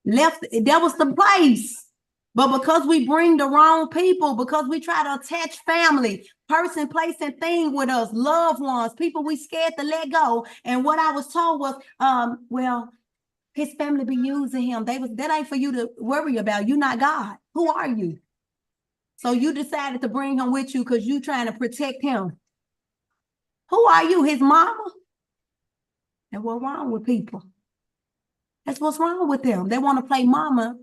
Left, that was the place. But because we bring the wrong people, because we try to attach family, person, place, and thing with us, loved ones, people we scared to let go. And what I was told was, well, his family be using him. That ain't for you to worry about. You're not God. Who are you? So you decided to bring him with you because you trying to protect him. Who are you? His mama? And what's wrong with people? That's what's wrong with them. They want to play mama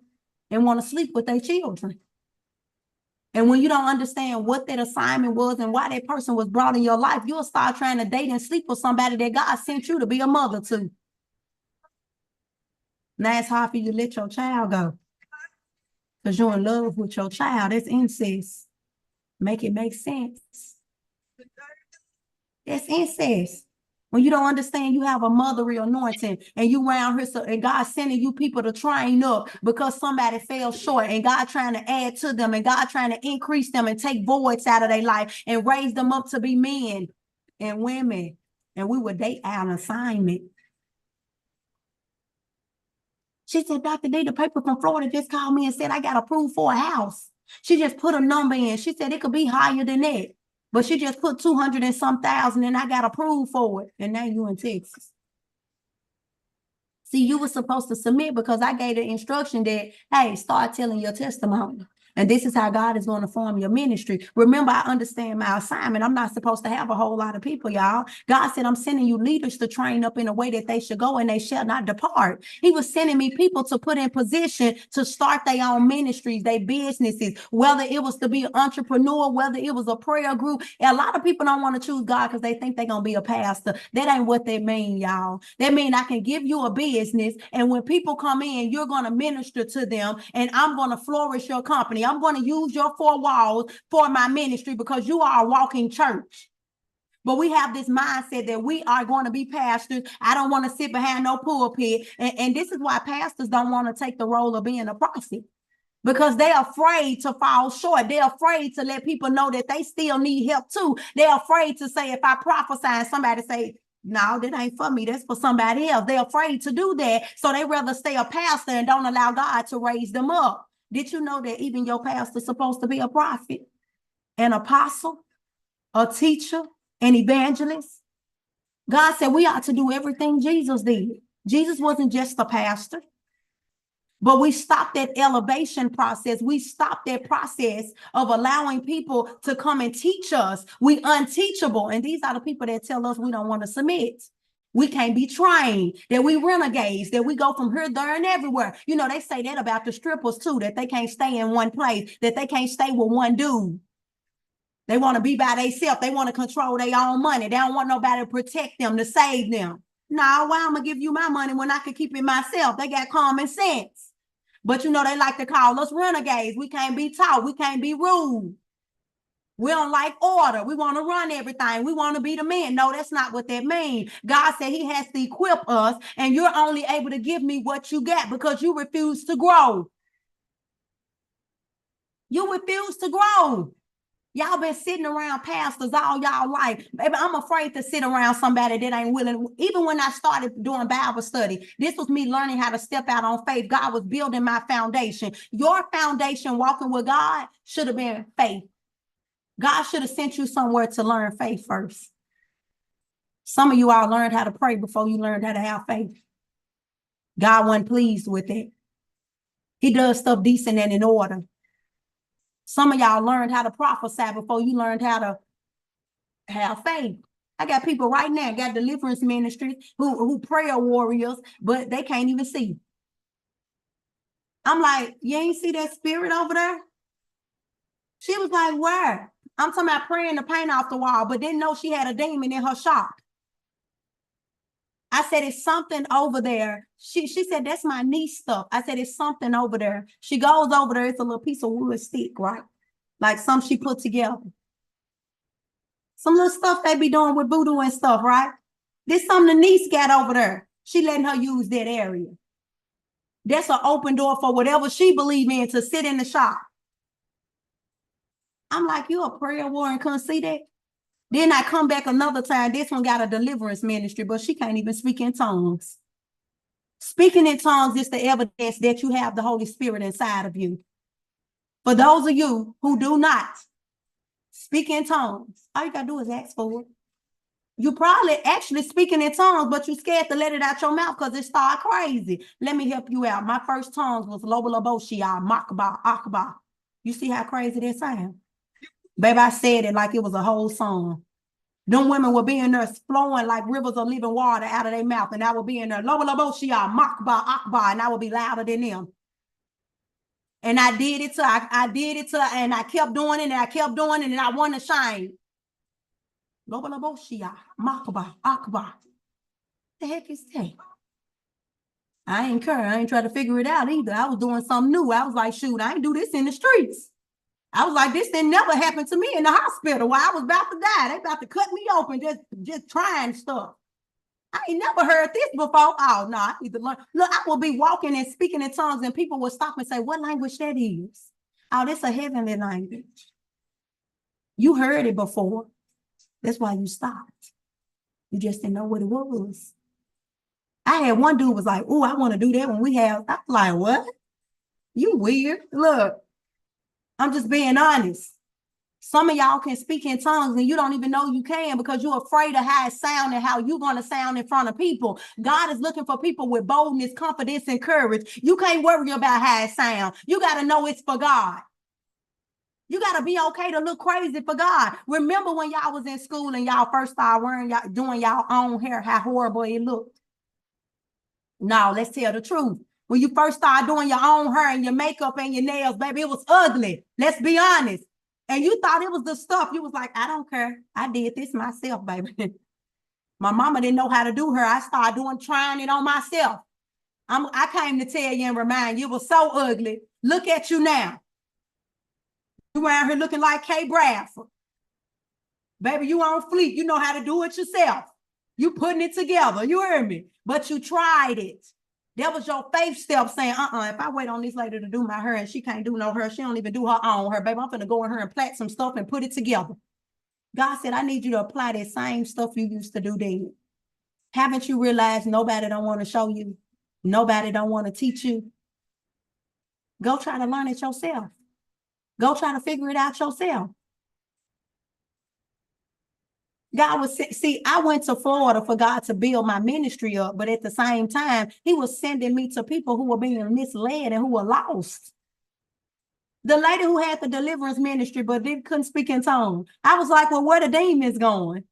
and want to sleep with their children. And when you don't understand what that assignment was and why that person was brought in your life, you'll start trying to date and sleep with somebody that God sent you to be a mother to. Now it's hard for you to let your child go because you're in love with your child. That's incest. Make it make sense. That's incest. When you don't understand you have a motherly anointing and you around here, and God sending you people to train up because somebody fell short, and God trying to add to them, and God trying to increase them and take voids out of their life and raise them up to be men and women. And we would date our assignment. She said, Dr. D, the paper from Florida just called me and said I got approved for a house. She just put a number in. She said it could be higher than that. But she just put 200 and some thousand and I got approved for it. And now you in Texas. See, you were supposed to submit because I gave the instruction that, hey, start telling your testimony. And this is how God is going to form your ministry. Remember, I understand my assignment. I'm not supposed to have a whole lot of people, y'all. God said, I'm sending you leaders to train up in a way that they should go and they shall not depart. He was sending me people to put in position to start their own ministries, their businesses, whether it was to be an entrepreneur, whether it was a prayer group. A lot of people don't want to choose God because they think they're going to be a pastor. That ain't what they mean, y'all. That mean I can give you a business, and when people come in, you're going to minister to them, and I'm going to flourish your company. I'm going to use your four walls for my ministry because you are a walking church. But we have this mindset that we are going to be pastors. I don't want to sit behind no pulpit. And this is why pastors don't want to take the role of being a prophet, because they're afraid to fall short. They're afraid to let people know that they still need help too. They're afraid to say, if I prophesy and somebody say, no, that ain't for me, that's for somebody else. They're afraid to do that. So they rather stay a pastor and don't allow God to raise them up. Did you know that even your pastor's supposed to be a prophet, an apostle, a teacher, an evangelist? God said we ought to do everything Jesus did. Jesus wasn't just a pastor, but we stopped that elevation process. We stopped that process of allowing people to come and teach us. We unteachable. And these are the people that tell us we don't want to submit. We can't be trained, that we renegades, that we go from here, there, and everywhere. You know, they say that about the strippers too, that they can't stay in one place, that they can't stay with one dude. They want to be by themselves. They want to control their own money. They don't want nobody to protect them, to save them. No, why am I give you my money when I can keep it myself? They got common sense. But you know, they like to call us renegades. We can't be taught. We can't be rude. We don't like order. We want to run everything. We want to be the man. No, that's not what that means. God said he has to equip us, and you're only able to give me what you got because you refuse to grow. You refuse to grow. Y'all been sitting around pastors all y'all life. Baby, I'm afraid to sit around somebody that ain't willing. Even when I started doing Bible study, this was me learning how to step out on faith. God was building my foundation. Your foundation walking with God should have been faith. God should have sent you somewhere to learn faith first. Some of you all learned how to pray before you learned how to have faith. God wasn't pleased with it. He does stuff decent and in order. Some of y'all learned how to prophesy before you learned how to have faith. I got people right now, got deliverance ministries who prayer warriors, but they can't even see. I'm like, you ain't see that spirit over there? She was like, where? I'm talking about praying the paint off the wall, but didn't know she had a demon in her shop. I said, it's something over there. She said, that's my niece stuff. I said, it's something over there. She goes over there. It's a little piece of wood stick, right? Like some she put together. Some little stuff they be doing with voodoo and stuff, right? This something the niece got over there. She letting her use that area. That's an open door for whatever she believe in to sit in the shop. I'm like, you a prayer warrior, couldn't see that? Then I come back another time. This one got a deliverance ministry, but she can't even speak in tongues. Speaking in tongues is the evidence that you have the Holy Spirit inside of you. For those of you who do not speak in tongues, all you got to do is ask for it. You probably actually speaking in tongues, but you're scared to let it out your mouth because it start crazy. Let me help you out. My first tongues was Lobalaboshia, Makba, Akba. You see how crazy that sounds? Baby, I said it like it was a whole song. Them women will be in there flowing like rivers of living water out of their mouth, and I will be in there, Lobalaboshia, Makba, Akba, and I will be louder than them. And I did it and I kept doing it, and I kept doing it, and I won the shine. Lobalaboshia, Makba, Akba. The heck is that? I ain't care. I ain't trying to figure it out either. I was doing something new. I was like, shoot, I ain't do this in the streets. I was like, this didn't never happen to me in the hospital while I was about to die. They about to cut me open, just trying stuff. I ain't never heard this before. Oh, no, I need to learn. Look, I will be walking and speaking in tongues, and people will stop and say, what language that is? Oh, that's a heavenly language. You heard it before. That's why you stopped. You just didn't know what it was. I had one dude was like, oh, I want to do that when we have. I'm like, what? You weird. Look, I'm just being honest. Some of y'all can speak in tongues and you don't even know you can because you're afraid of how it sounds and how you're going to sound in front of people. God is looking for people with boldness, confidence, and courage. You can't worry about how it sounds. You got to know it's for God. You got to be okay to look crazy for God. Remember when y'all was in school and y'all first started doing y'all own hair, how horrible it looked? No, let's tell the truth. When you first started doing your own hair and your makeup and your nails, baby, it was ugly. Let's be honest. And you thought it was the stuff. You was like, I don't care. I did this myself, baby. My mama didn't know how to do her. I started trying it on myself. I came to tell you and remind you, it was so ugly. Look at you now. You around here looking like Kay Bradford. Baby, you on fleek. You know how to do it yourself. You putting it together. You heard me? But you tried it. That was your faith step saying, if I wait on this lady to do my hair and she can't do no hair, she don't even do her own hair, baby, I'm finna go in her and plait some stuff and put it together. God said, I need you to apply that same stuff you used to do then. Haven't you realized nobody don't want to show you? Nobody don't want to teach you? Go try to learn it yourself. Go try to figure it out yourself. God was, see, I went to Florida for God to build my ministry up, but at the same time, he was sending me to people who were being misled and who were lost. The lady who had the deliverance ministry, but couldn't speak in tongues. I was like, well, where the demons going?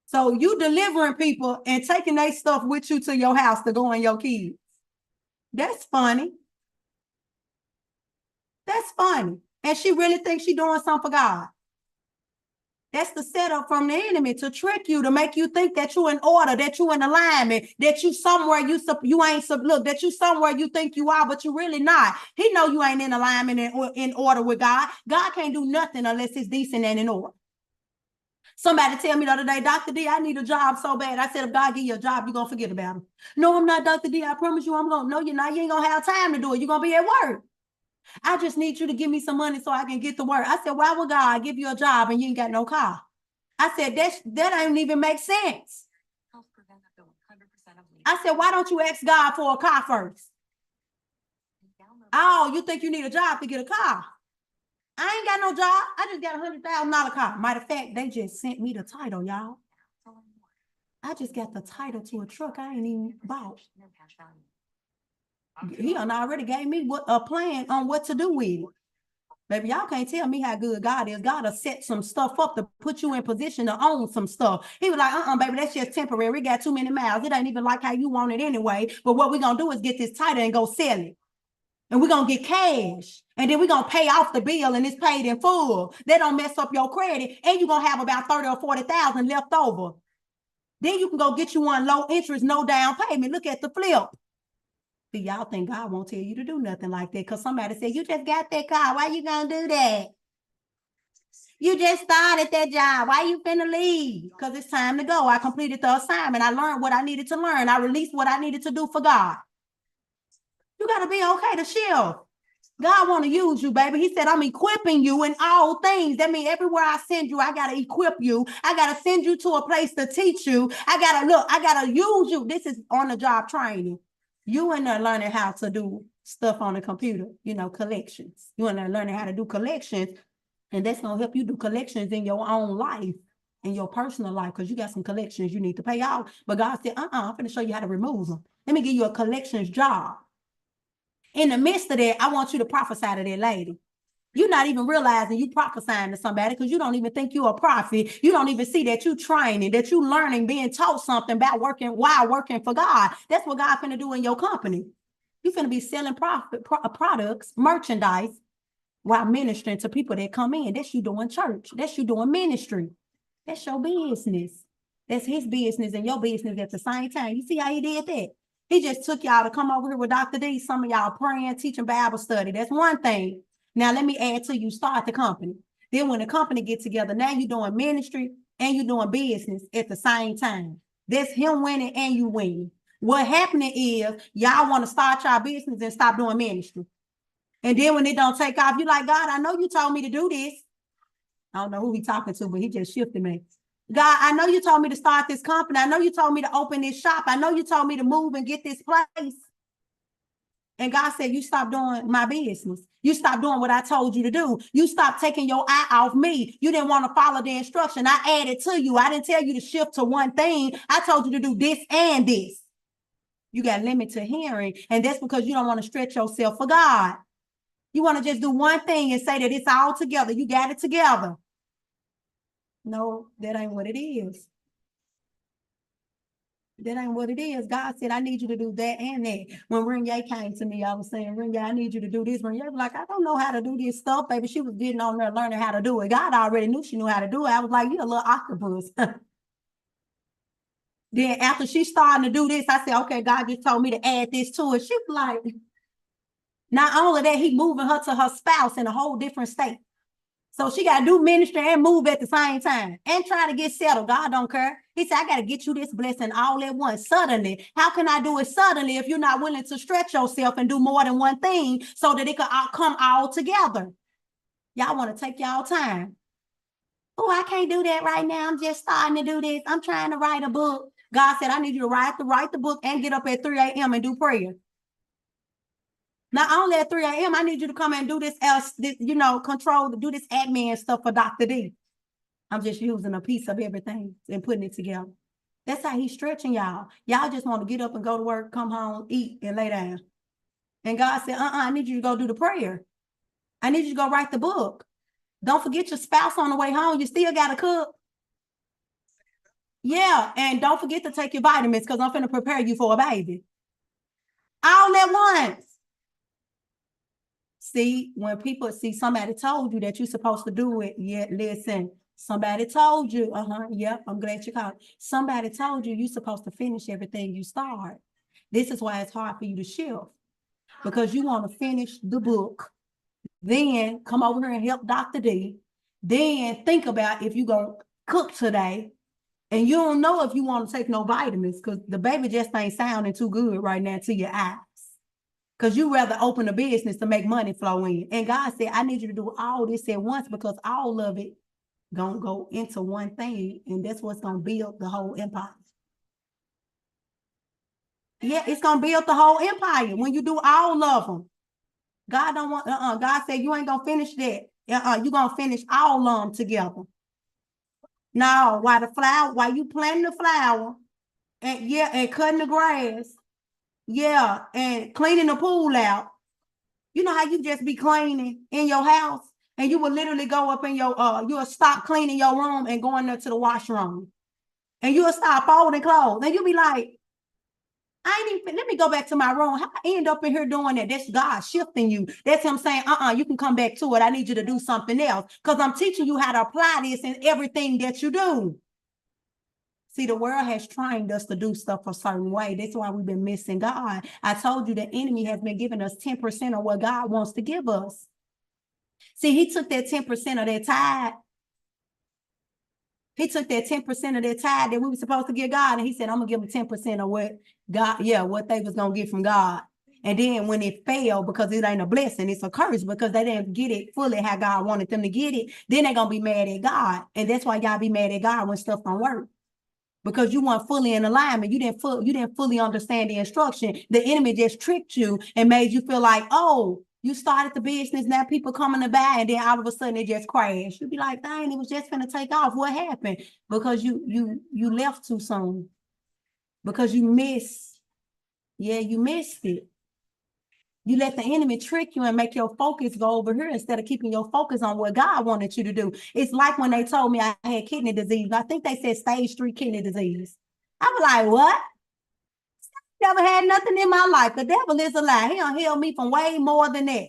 So you delivering people and taking their stuff with you to your house to go on your kids. That's funny. That's funny. And she really thinks she's doing something for God. That's the setup from the enemy to trick you, to make you think that you're in order, that you're in alignment, that you somewhere that you somewhere you think you are, but you're really not. He know you ain't in alignment in order with God. God can't do nothing unless it's decent and in order. Somebody tell me the other day, Dr. D, I need a job so bad. I said, if God give you a job, you're going to forget about him. No, I'm not, Dr. D. I promise you I'm going to. No, you're not. You ain't going to have time to do it. You're going to be at work. I just need you to give me some money so I can get to work. I said, why would God give you a job and you ain't got no car? I said, that don't even make sense. I said, why don't you ask God for a car first? Oh, you think you need a job to get a car? I ain't got no job. I just got $100,000 car. Matter of fact, they just sent me the title, y'all. I just got the title to a truck I ain't even bought. He already gave me a plan on what to do with it. Baby, y'all can't tell me how good God is. God will set some stuff up to put you in position to own some stuff. He was like, baby, that's just temporary. We got too many miles. It ain't even like how you want it anyway. But what we're going to do is get this title and go sell it. And we're going to get cash. And then we're going to pay off the bill and it's paid in full. That don't mess up your credit. And you're going to have about 30 or 40,000 left over. Then you can go get you one low interest, no down payment. Look at the flip. See, y'all think God won't tell you to do nothing like that because somebody said, you just got that car. Why you going to do that? You just started that job. Why you finna leave? Because it's time to go. I completed the assignment. I learned what I needed to learn. I released what I needed to do for God. You got to be okay to shift. God want to use you, baby. He said, I'm equipping you in all things. That means everywhere I send you, I got to equip you. I got to send you to a place to teach you. I got to use you. This is on the job training. You in there learning how to do stuff on the computer, collections. You in there learning how to do collections, and that's going to help you do collections in your own life, in your personal life, because you got some collections you need to pay out. But God said, I'm going to show you how to remove them. Let me give you a collections job. In the midst of that, I want you to prophesy to that lady. You're not even realizing you prophesying to somebody because you don't even think you're a prophet. You don't even see that you training, that you learning, being taught something about working while working for God. That's what God's finna do in your company. You're finna be selling products, merchandise, while ministering to people that come in. That's you doing church. That's you doing ministry. That's your business. That's his business and your business at the same time. You see how he did that? He just took y'all to come over here with Dr. D. Some of y'all praying, teaching Bible study. That's one thing. Now, let me add to you, start the company. Then when the company get together, now you're doing ministry and you're doing business at the same time. That's him winning and you winning. What happening is y'all want to start your business and stop doing ministry. And then when it don't take off, you're like, God, I know you told me to do this. I don't know who he talking to, but he just shifted me. God, I know you told me to start this company. I know you told me to open this shop. I know you told me to move and get this place. And God said, you stop doing my business. You stop doing what I told you to do. You stop taking your eye off me. You didn't want to follow the instruction. I added to you. I didn't tell you to shift to one thing. I told you to do this and this. You got limited hearing. And that's because you don't want to stretch yourself for God. You want to just do one thing and say that it's all together. You got it together. No, that ain't what it is. That ain't what it is. God said, I need you to do that and that. When Renee came to me, I was saying, Renee, I need you to do this. Renee was like, I don't know how to do this stuff, baby. She was getting on there learning how to do it. God already knew she knew how to do it. I was like, you're a little octopus. Then after she started to do this, I said, okay, God just told me to add this to it. She was like, not only that, he moving her to her spouse in a whole different state. So she got to do ministry and move at the same time and try to get settled. God don't care. He said, I got to get you this blessing all at once, suddenly. How can I do it suddenly if you're not willing to stretch yourself and do more than one thing so that it could all come all together? Y'all want to take y'all time. Oh, I can't do that right now. I'm just starting to do this. I'm trying to write a book. God said, I need you to write the book and get up at 3 a.m. and do prayer. Not only at 3 a.m., I need you to come and do this else, do this admin stuff for Dr. D. I'm just using a piece of everything and putting it together. That's how he's stretching y'all. Y'all just want to get up and go to work, come home, eat, and lay down. And God said, I need you to go do the prayer. I need you to go write the book. Don't forget your spouse on the way home. You still got to cook. Yeah, and don't forget to take your vitamins because I'm going to prepare you for a baby. All at once. See, when people see somebody told you that you're supposed to do it, yeah, listen, somebody told you, yep, I'm glad you called. Somebody told you you're supposed to finish everything you start. This is why it's hard for you to shift, because you want to finish the book, then come over here and help Dr. D, then think about if you're going to cook today, and you don't know if you want to take no vitamins because the baby just ain't sounding too good right now to your eyes. Because you rather open a business to make money flow in. And God said, I need you to do all this at once because all of it gonna go into one thing. And that's what's gonna build the whole empire. Yeah, it's gonna build the whole empire when you do all of them. God don't want, God said you ain't gonna finish that. You're gonna finish all of them together. Now, while you planting the flower, and cutting the grass, and cleaning the pool out. You know how you just be cleaning in your house and you will literally go up in you'll stop cleaning your room and go in there to the washroom and you'll stop folding clothes and you'll be like, let me go back to my room. How I end up in here doing that? That's God shifting you. That's him saying, you can come back to it. I need you to do something else because I'm teaching you how to apply this in everything that you do. See, the world has trained us to do stuff a certain way. That's why we've been missing God. I told you the enemy has been giving us 10% of what God wants to give us. See, he took that 10% of that tithe. He took that 10% of that tithe that we were supposed to give God, and he said, I'm going to give them 10% of what God, what they was going to get from God. And then when it failed, because it ain't a blessing, it's a curse because they didn't get it fully how God wanted them to get it, then they're going to be mad at God. And that's why y'all be mad at God when stuff don't work. Because you weren't fully in alignment. You didn't fully understand the instruction. The enemy just tricked you and made you feel like, oh, you started the business, now people coming to buy, and then all of a sudden it just crashed. You'd be like, dang, it was just gonna take off. What happened? Because you left too soon. Because you missed it. You let the enemy trick you and make your focus go over here instead of keeping your focus on what God wanted you to do. It's like when they told me I had kidney disease. I think they said stage 3 kidney disease. I was like, what? Never had nothing in my life. The devil is a lie. He done healed me from way more than that.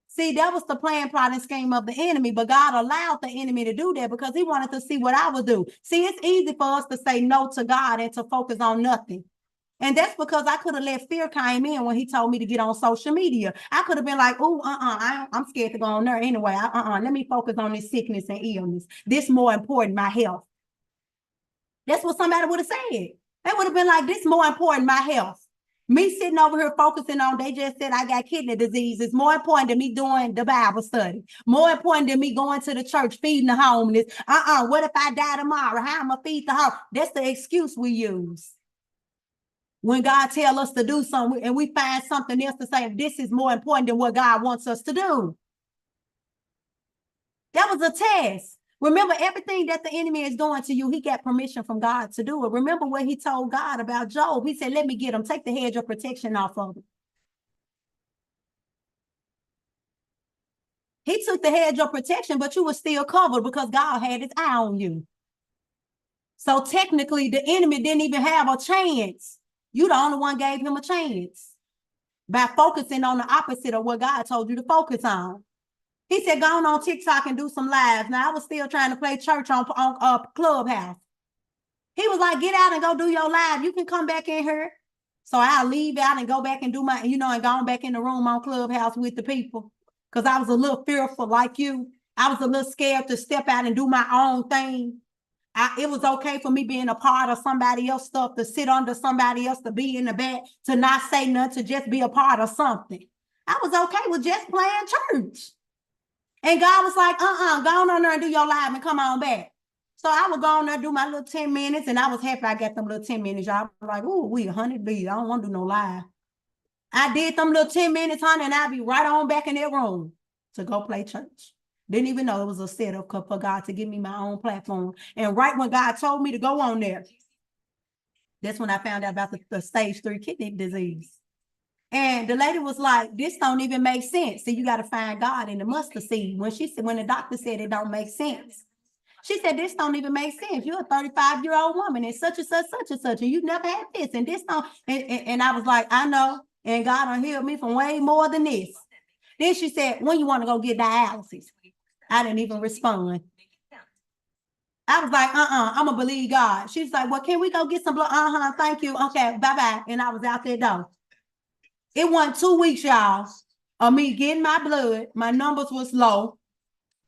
See, that was the plan, plot, and scheme of the enemy, but God allowed the enemy to do that because he wanted to see what I would do. See, it's easy for us to say no to God and to focus on nothing. And that's because I could have let fear came in when he told me to get on social media. I could have been like, oh, I'm scared to go on there anyway. Let me focus on this sickness and illness. This more important, my health. That's what somebody would have said. They would have been like, this more important, my health. Me sitting over here focusing on, they just said I got kidney disease. It's more important than me doing the Bible study. More important than me going to the church, feeding the homeless. What if I die tomorrow? How am I feed the homeless? That's the excuse we use. When God tells us to do something and we find something else to say, this is more important than what God wants us to do. That was a test. Remember, everything that the enemy is doing to you, he got permission from God to do it. Remember what he told God about Job. He said, let me get him. Take the hedge of protection off of him. He took the hedge of protection, but you were still covered because God had his eye on you. So technically, the enemy didn't even have a chance. You the only one gave him a chance by focusing on the opposite of what God told you to focus on. He said, go on TikTok and do some lives. Now, I was still trying to play church on Clubhouse. He was like, get out and go do your live. You can come back in here. So I'll leave out and go back and do my, and go back in the room on Clubhouse with the people. Because I was a little fearful like you. I was a little scared to step out and do my own thing. It was okay for me being a part of somebody else's stuff, to sit under somebody else, to be in the back, to not say nothing, to just be a part of something. I was okay with just playing church. And God was like, go on there and do your live and come on back. So I would go on there, do my little 10 minutes, and I was happy I got them little 10 minutes. Y'all was like, ooh, we 100 B. I don't want to do no live. I did them little 10 minutes, honey, and I'd be right on back in that room to go play church. Didn't even know it was a setup for God to give me my own platform. And right when God told me to go on there, that's when I found out about the stage 3 kidney disease. And the lady was like, this don't even make sense. So you got to find God in the mustard seed. When the doctor said it don't make sense, she said, this don't even make sense. You're a 35-year-old woman and such and such, and you never had this and this don't. And I was like, I know. And God done healed me from way more than this. Then she said, when you want to go get dialysis? I didn't even respond. I was like, I'm going to believe God. She's like, well, can we go get some blood? Thank you. Okay, bye-bye. And I was out there though. It wasn't 2 weeks, y'all, of me getting my blood. My numbers was low.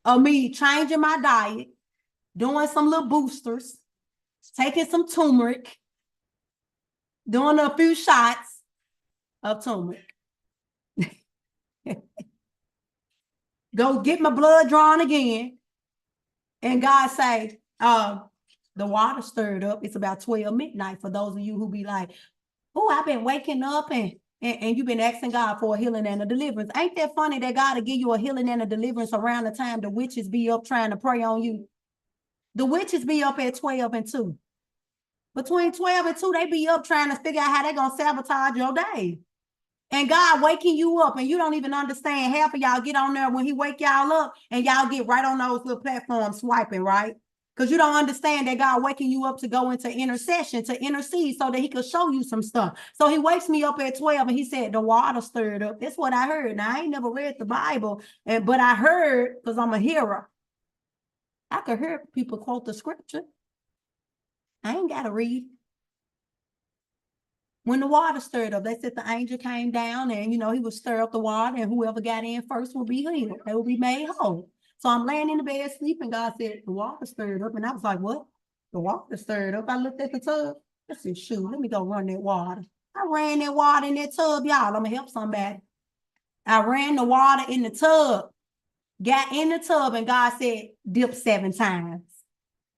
Of me changing my diet, doing some little boosters, taking some turmeric, doing a few shots of turmeric. Go get my blood drawn again. And God say, the water stirred up. It's about 12 midnight for those of you who be like, oh, I've been waking up and you've been asking God for a healing and a deliverance. Ain't that funny that God will give you a healing and a deliverance around the time the witches be up trying to pray on you? The witches be up at 12 and 2. Between 12 and 2, they be up trying to figure out how they're going to sabotage your day. And God waking you up and you don't even understand. Half of y'all get on there when he wake y'all up and y'all get right on those little platforms swiping, right? Because you don't understand that God waking you up to go into intercession, to intercede so that he could show you some stuff. So he wakes me up at 12 and he said, the water stirred up. That's what I heard. Now, I ain't never read the Bible, but I heard, because I'm a hearer. I could hear people quote the scripture. I ain't got to read. When the water stirred up, they said the angel came down and, he would stir up the water and whoever got in first will be healed. They will be made whole. So I'm laying in the bed sleeping. God said, the water stirred up. And I was like, what? The water stirred up. I looked at the tub. I said, shoot, let me go run that water. I ran that water in that tub, y'all. I'm going to help somebody. I ran the water in the tub, got in the tub, and God said, dip 7 times.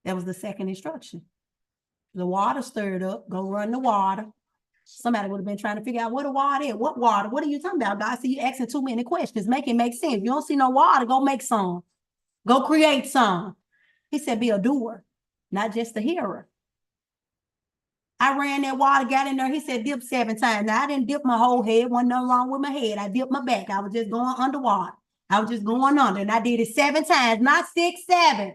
That was the second instruction. The water stirred up, go run the water. Somebody would have been trying to figure out what the water is. What water? What are you talking about, God? See, you asking too many questions. Make it make sense. If you don't see no water, go make some. Go create some. He said, be a doer, not just a hearer. I ran that water, got in there. He said, dip 7 times. Now, I didn't dip my whole head. Wasn't nothing wrong with my head. I dipped my back. I was just going underwater. I was just going under. And I did it 7 times, not 6, 7.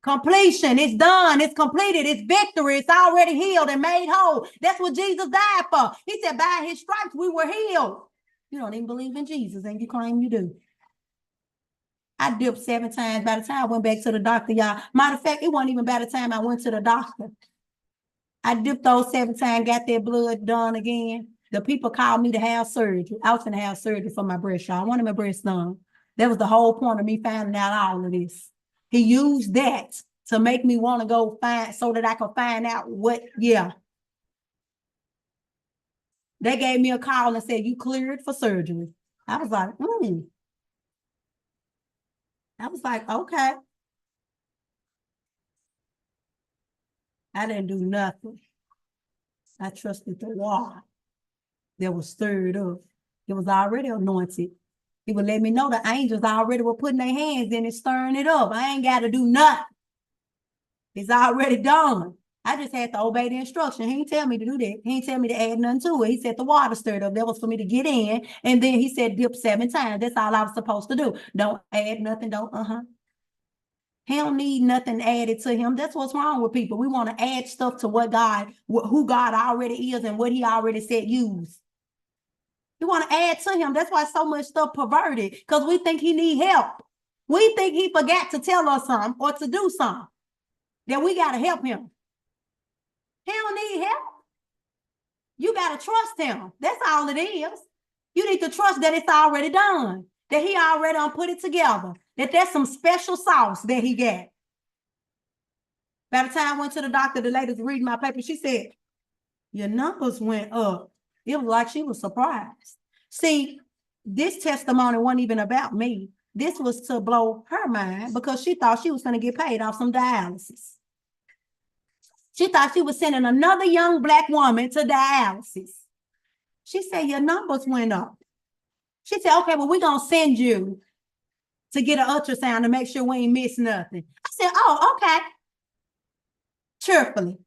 Completion. It's done. It's completed. It's victory. It's already healed and made whole. That's what Jesus died for. He said, by his stripes, we were healed. You don't even believe in Jesus, and you claim you do. I dipped 7 times. By the time I went back to the doctor, y'all. Matter of fact, it wasn't even by the time I went to the doctor. I dipped those 7 times, got that blood done again. The people called me to have surgery. I was going to have surgery for my breast, y'all. I wanted my breast done. That was the whole point of me finding out all of this. He used that to make me want to go find, so that I could find out what, yeah. They gave me a call and said, you cleared for surgery. I was like, I was like, okay. I didn't do nothing. I trusted the water that was stirred up. It was already anointed. He would let me know the angels already were putting their hands in it, stirring it up. I ain't got to do nothing. It's already done. I just had to obey the instruction. He didn't tell me to do that. He didn't tell me to add nothing to it. He said the water stirred up. That was for me to get in. And then he said dip 7 times. That's all I was supposed to do. Don't add nothing. Don't, He don't need nothing added to him. That's what's wrong with people. We want to add stuff to what God, who God already is and what he already said use. You want to add to him. That's why so much stuff perverted, because we think he need help. We think he forgot to tell us something or to do something, that we got to help him. He don't need help. You got to trust him. That's all it is. You need to trust that it's already done, that he already done put it together, that there's some special sauce that he got. By the time I went to the doctor, the lady was reading my paper. She said, your numbers went up. It was like she was surprised. See, this testimony wasn't even about me. This was to blow her mind, because she thought she was going to get paid off some dialysis. She thought she was sending another young Black woman to dialysis. She said, your numbers went up. She said, okay, well, we're going to send you to get an ultrasound to make sure we ain't missed nothing. I said, oh, okay. Cheerfully.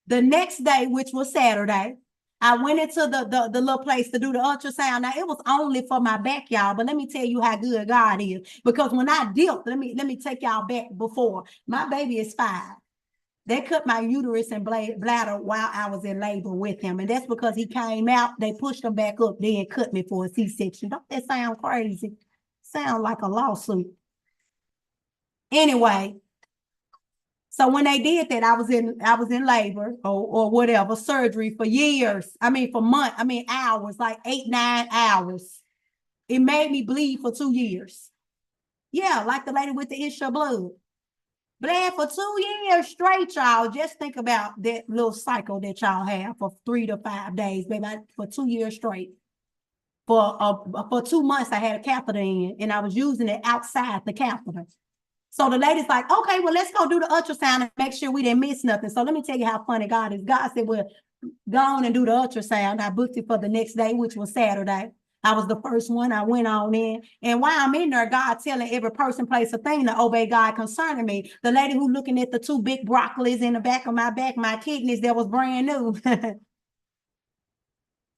The next day, which was Saturday, I went into the little place to do the ultrasound. Now, it was only for my back, y'all, but let me tell you how good God is. Because when I dipped, let me take y'all back before. My baby is 5. They cut my uterus and bladder while I was in labor with him. And that's because he came out, they pushed him back up, then cut me for a C-section. Don't that sound crazy? Sound like a lawsuit. Anyway, so when they did that, I was in labor or whatever, surgery for years. For months, hours, like 8, 9 hours. It made me bleed for 2 years. Yeah, like the lady with the issue of blood. Bled for 2 years straight, y'all. Just think about that little cycle that y'all have for 3 to 5 days, baby. For 2 years straight. For 2 months, I had a catheter in, and I was using it outside the catheter. So the lady's like, okay, well, let's go do the ultrasound and make sure we didn't miss nothing. So let me tell you how funny God is. God said, well, go on and do the ultrasound. I booked it for the next day, which was Saturday. I was the first one. I went on in. And while I'm in there, God telling every person, place, a thing to obey God concerning me. The lady who looking at the 2 big broccolis in the back of my back, my kidneys that was brand new.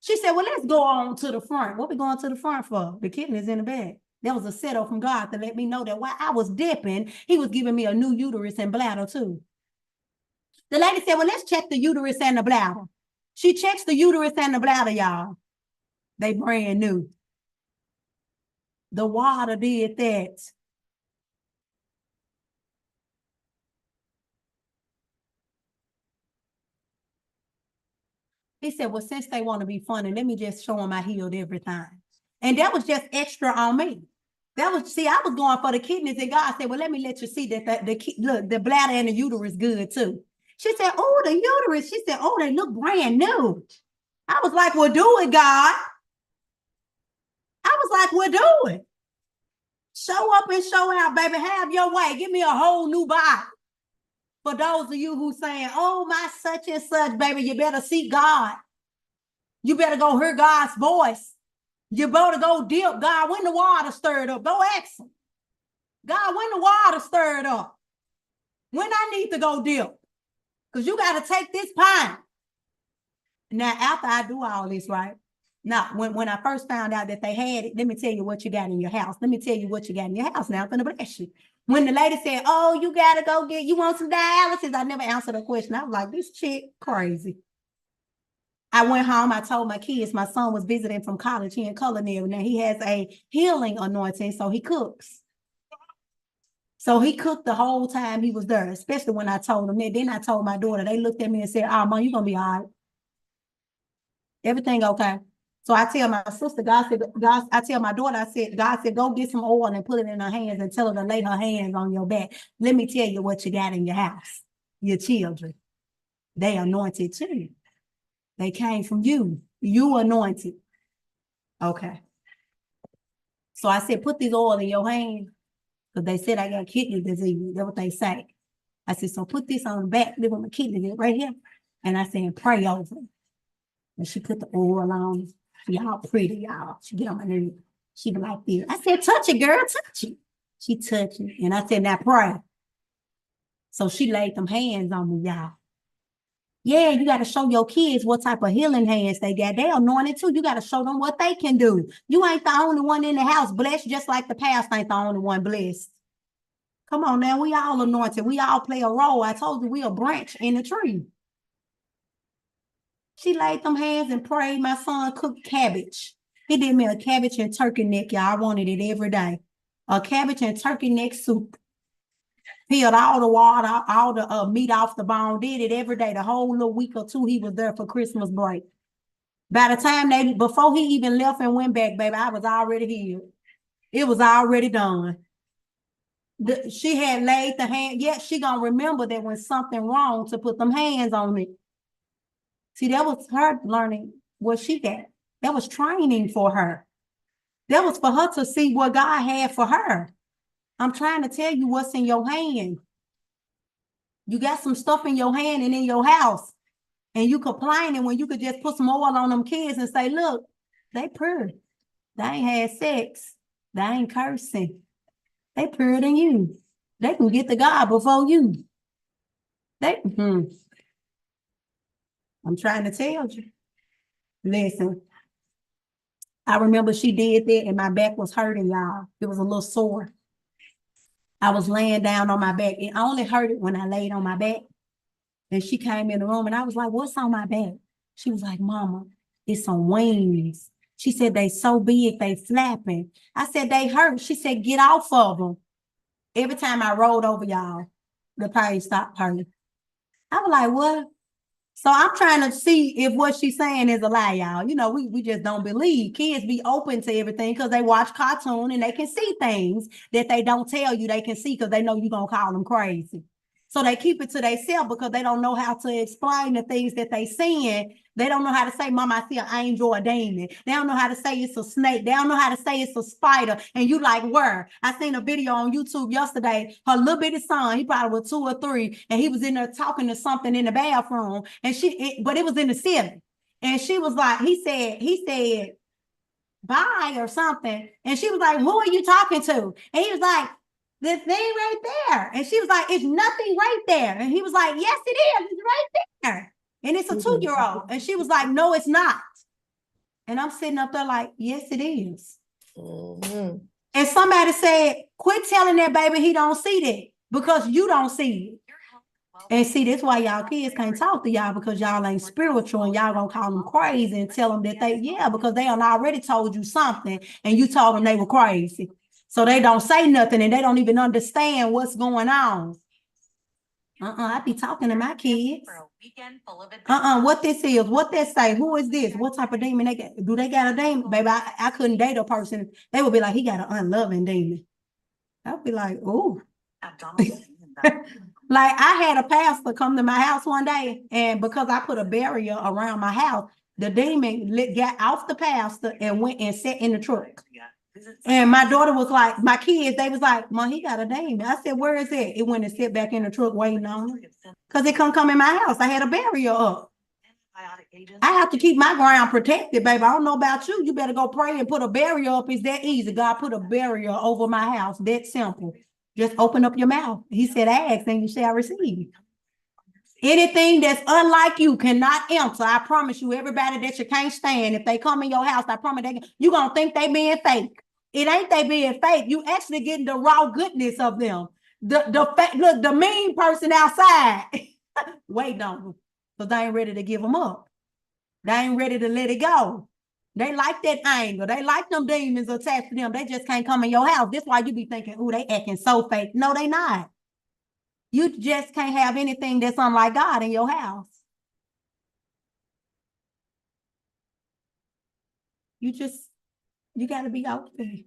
She said, well, let's go on to the front. What we going to the front for? The kidneys in the back. That was a setup from God to let me know that while I was dipping, he was giving me a new uterus and bladder too. The lady said, well, let's check the uterus and the bladder. She checks the uterus and the bladder, y'all. They brand new. The water did that. He said, well, since they want to be funny, let me just show them I healed everything. And that was just extra on me. I was going for the kidneys, and God said, well, let me let you see that the bladder and the uterus good too. She said, oh, the uterus. She said, oh, they look brand new. I was like, well, do it, God. I was like, well, do it. Show up and show out, baby. Have your way. Give me a whole new body. For those of you who saying, oh, my such and such, baby, you better seek God. You better go hear God's voice. You better go dip. God, when the water stirred up, go ask him. God, when the water stirred up, when I need to go dip. Because you got to take this pint. Now, after I do all this, right? Now, when I first found out that they had it, let me tell you what you got in your house. Let me tell you what you got in your house. Now, I'm going to bless you. When the lady said, oh, you got to go you want some dialysis? I never answered a question. I was like, this chick crazy. I went home. I told my kids, my son was visiting from college here in culinary. Now, he has a healing anointing, so he cooks. So he cooked the whole time he was there, especially when I told him that. Then I told my daughter, they looked at me and said, oh, Mom, you're going to be all right. Everything okay. So I tell my sister, I tell my daughter, God said, go get some oil and put it in her hands and tell her to lay her hands on your back. Let me tell you what you got in your house. Your children. They anointed too. They came from you. You anointed. Okay. So I said, put this oil in your hand. Because they said I got kidney disease. That's what they say. I said, so put this on the back. Live on the kidney right here. And I said, pray over it. And she put the oil on. Y'all pretty, y'all. She get on my knee. She be like this. I said, touch it, girl, touch it. She touched it. And I said, now pray. So she laid them hands on me, y'all. Yeah, you got to show your kids what type of healing hands they got. They anointed too. You got to show them what they can do. You ain't the only one in the house blessed, just like the pastor ain't the only one blessed. Come on now, we all anointed. We all play a role. I told you we a branch in the tree. She laid them hands and prayed. My son cooked cabbage. He did me a cabbage and turkey neck, y'all. I wanted it every day. A cabbage and turkey neck soup. Peeled all the water, all the meat off the bone. Did it every day. The whole little week or two he was there for Christmas break. By the time before he even left and went back, baby, I was already healed. It was already done. She had laid the hand. Yes, she gonna remember that when something wrong to put them hands on it. See, that was her learning what she got. That was training for her. That was for her to see what God had for her. I'm trying to tell you what's in your hand. You got some stuff in your hand and in your house, and you complaining when you could just put some oil on them kids and say, look, they pure. They ain't had sex. They ain't cursing. They purer than you. They can get to God before you. I'm trying to tell you. Listen, I remember she did that and my back was hurting, y'all. It was a little sore. I was laying down on my back. And I only hurt it when I laid on my back. And she came in the room and I was like, what's on my back? She was like, Mama, it's some wings. She said, they so big, they flapping. I said, they hurt. She said, get off of them. Every time I rolled over, y'all, the pain stopped hurting. I was like, what? So I'm trying to see if what she's saying is a lie, y'all. You know, we just don't believe. Kids be open to everything because they watch cartoon and they can see things that they don't tell you they can see because they know you're going to call them crazy. So they keep it to themselves because they don't know how to explain the things that they seeing. They don't know how to say, Mama, I see an angel or a demon. They don't know how to say it's a snake. They don't know how to say it's a spider. And you like, where? I seen a video on YouTube yesterday. Her little bitty son, he probably was 2 or 3, and he was in there talking to something in the bathroom. And but it was in the ceiling. And she was like, he said, bye or something. And she was like, who are you talking to? And he was like, the thing right there. And she was like, it's nothing right there. And he was like, yes, it is. It's right there. And it's a 2-year-old. And she was like, no, it's not. And I'm sitting up there like, yes, it is. Mm-hmm. And somebody said, quit telling that baby he don't see that because you don't see it. And see, that's why y'all kids can't talk to y'all because y'all ain't spiritual and y'all gonna call them crazy and tell them that because they done already told you something and you told them they were crazy. So they don't say nothing and they don't even understand what's going on. I be talking to my kids. What this is, what they say, who is this? What type of demon they got? Do they got a demon? Baby, I couldn't date a person. They would be like, he got an unloving demon. I'd be like, ooh. Like I had a pastor come to my house one day, and because I put a barrier around my house, The demon got off the pastor and went and sat in the truck. And my daughter was like, my kids, they was like, Mom, he got a demon. I said, where is it? It went and sit back in the truck waiting on him. Because it couldn't come in my house. I had a barrier up. I have to keep my ground protected, baby. I don't know about you. You better go pray and put a barrier up. It's that easy. God put a barrier over my house. That simple. Just open up your mouth. He said, ask and you shall receive. Anything that's unlike you cannot enter. I promise you, everybody that you can't stand, if they come in your house, I promise you're going to think they being fake. It ain't they being fake. You actually getting the raw goodness of them. Look, the mean person outside, wait on them, because they ain't ready to give them up. They ain't ready to let it go. They like that anger. They like them demons attached to them. They just can't come in your house. That's why you be thinking, oh, they acting so fake. No, they not. You just can't have anything that's unlike God in your house. You got to be open.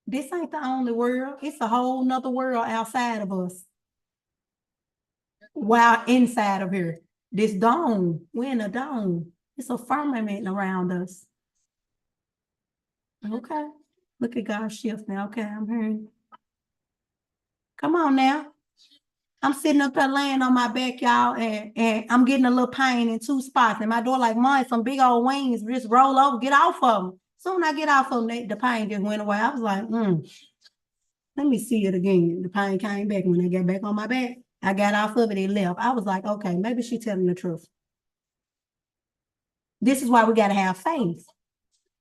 This ain't the only world. It's a whole nother world outside of us. While inside of here, this dome, we're in a dome. It's a firmament around us. Okay. Look at God's shift now. Okay, I'm hearing. Come on now. I'm sitting up there laying on my back, y'all, and I'm getting a little pain in two spots. And my door like, Mom, some big old wings just roll over, get off of them. Soon I get off of them, the pain just went away. I was like, let me see it again. The pain came back. When I got back on my back, I got off of it, it left. I was like, okay, maybe she's telling the truth. This is why we got to have faith.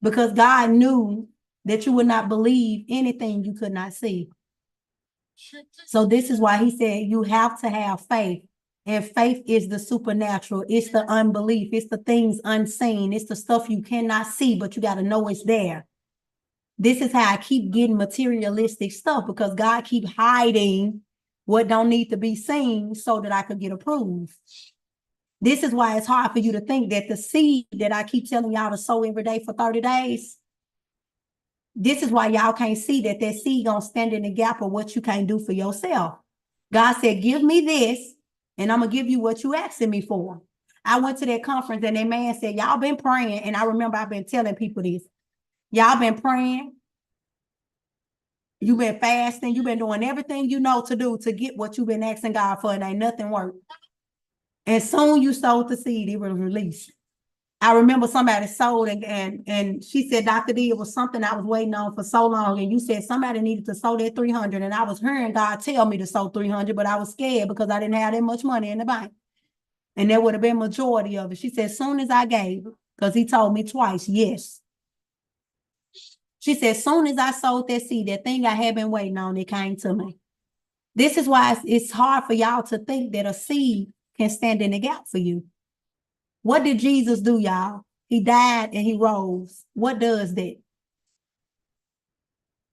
Because God knew that you would not believe anything you could not see. So this is why he said you have to have faith. And faith is the supernatural. It's the unbelief. It's the things unseen. It's the stuff you cannot see, but you got to know it's there. This is how I keep getting materialistic stuff, because God keep hiding what don't need to be seen so that I could get approved. This is why it's hard for you to think that the seed that I keep telling y'all to sow every day for 30 days, this is why y'all can't see that seed gonna stand in the gap of what you can't do for yourself. God said, give me this, and I'm gonna give you what you asking me for. I went to that conference and that man said, y'all been praying. And I remember I've been telling people this. Y'all been praying. You've been fasting. You've been doing everything you know to do to get what you've been asking God for, and ain't nothing worked. And soon you sowed the seed, it was released. I remember somebody sold and she said, Dr.D, it was something I was waiting on for so long. And you said somebody needed to sow that 300. And I was hearing God tell me to sow 300, but I was scared because I didn't have that much money in the bank. And there would have been majority of it. She said, as soon as I gave, because he told me twice, yes. She said, as soon as I sowed that seed, that thing I had been waiting on, it came to me. This is why it's hard for y'all to think that a seed can stand in the gap for you. What did Jesus do, y'all? He died and he rose. What does that?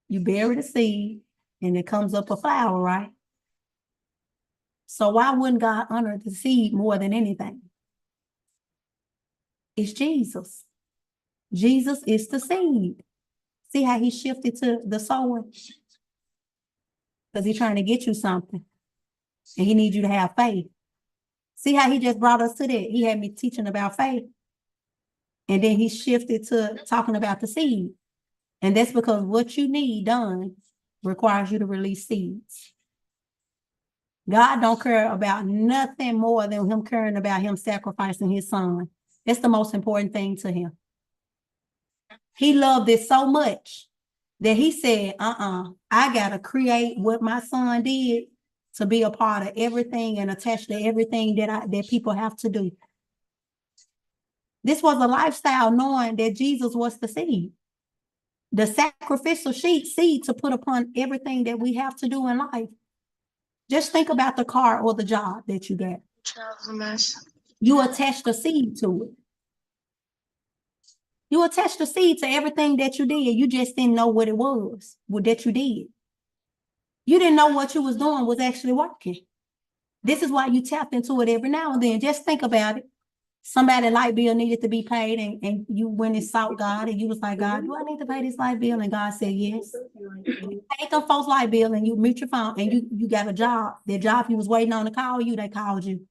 You bury the seed and it comes up a flower, right? So why wouldn't God honor the seed more than anything? It's Jesus. Jesus is the seed. See how he shifted to the sower? Because he's trying to get you something. And he needs you to have faith. See how he just brought us to that? He had me teaching about faith. And then he shifted to talking about the seed. And that's because what you need done requires you to release seeds. God don't care about nothing more than him caring about him sacrificing his son. That's the most important thing to him. He loved it so much that he said, I got to create what my son did to be a part of everything and attached to everything that people have to do. This was a lifestyle knowing that Jesus was the seed. The sacrificial seed to put upon everything that we have to do in life. Just think about the car or the job that you get. You attach the seed to it. You attach the seed to everything that you did. You just didn't know what it was, what that you did. You didn't know what you was doing was actually working. This is why you tapped into it every now and then. Just think about it. Somebody light bill needed to be paid and you went and sought God and you was like, God, do I need to pay this light bill? And God said, yes. You paid them folks light bill and you meet your phone and you got a job. That job you was waiting on to call you, they called you.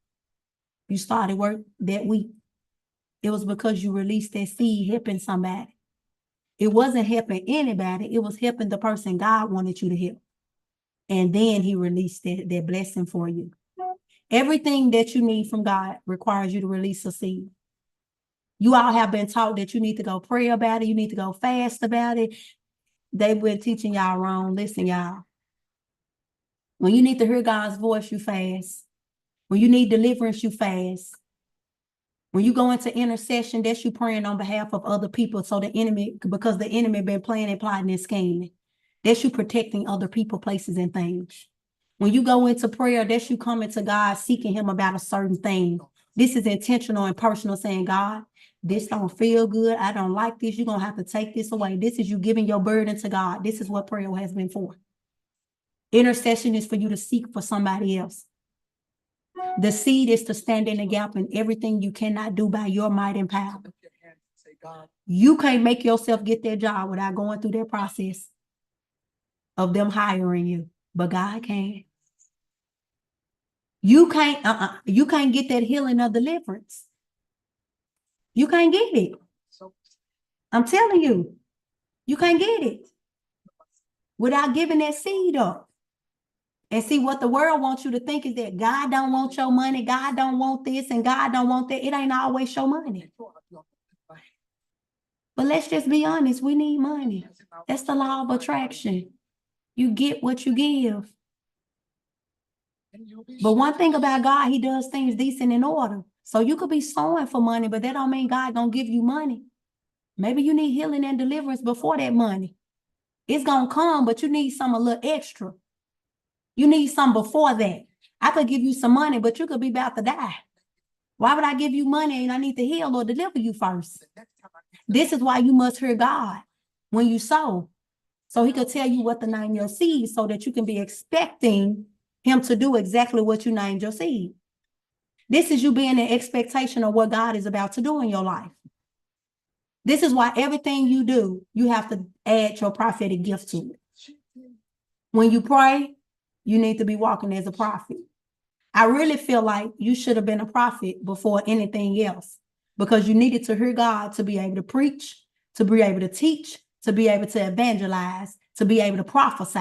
You started work that week. It was because you released that seed helping somebody. It wasn't helping anybody. It was helping the person God wanted you to help. And then he released that blessing for you. Everything that you need from God requires you to release a seed. You all have been taught that you need to go pray about it. You need to go fast about it. They've been teaching y'all wrong. Listen, y'all. When you need to hear God's voice, you fast. When you need deliverance, you fast. When you go into intercession, that's you praying on behalf of other people. So the enemy, because the enemy been playing and plotting and scheming. That's you protecting other people, places, and things. When you go into prayer, that's you coming to God, seeking him about a certain thing. This is intentional and personal, saying, God, this don't feel good. I don't like this. You're going to have to take this away. This is you giving your burden to God. This is what prayer has been for. Intercession is for you to seek for somebody else. The seed is to stand in the gap in everything you cannot do by your might and power. You can't make yourself get that job without going through that process of them hiring you, but God can. You can't get that healing or deliverance. You can't get it. I'm telling you, you can't get it without giving that seed up. And see, what the world wants you to think is that God don't want your money, God don't want this, and God don't want that. It ain't always your money. But let's just be honest, we need money. That's the law of attraction. You get what you give. But one thing about God, he does things decent in order. So you could be sowing for money, but that don't mean God gonna give you money. Maybe you need healing and deliverance before that money. It's gonna come, but you need some a little extra. You need some before that. I could give you some money, but you could be about to die. Why would I give you money and I need to heal or deliver you first? This is why you must hear God when you sow. So he could tell you what to name your seed so that you can be expecting him to do exactly what you named your seed. This is you being in expectation of what God is about to do in your life. This is why everything you do, you have to add your prophetic gift to it. When you pray, you need to be walking as a prophet. I really feel like you should have been a prophet before anything else, because you needed to hear God to be able to preach, to be able to teach, to be able to evangelize, to be able to prophesy.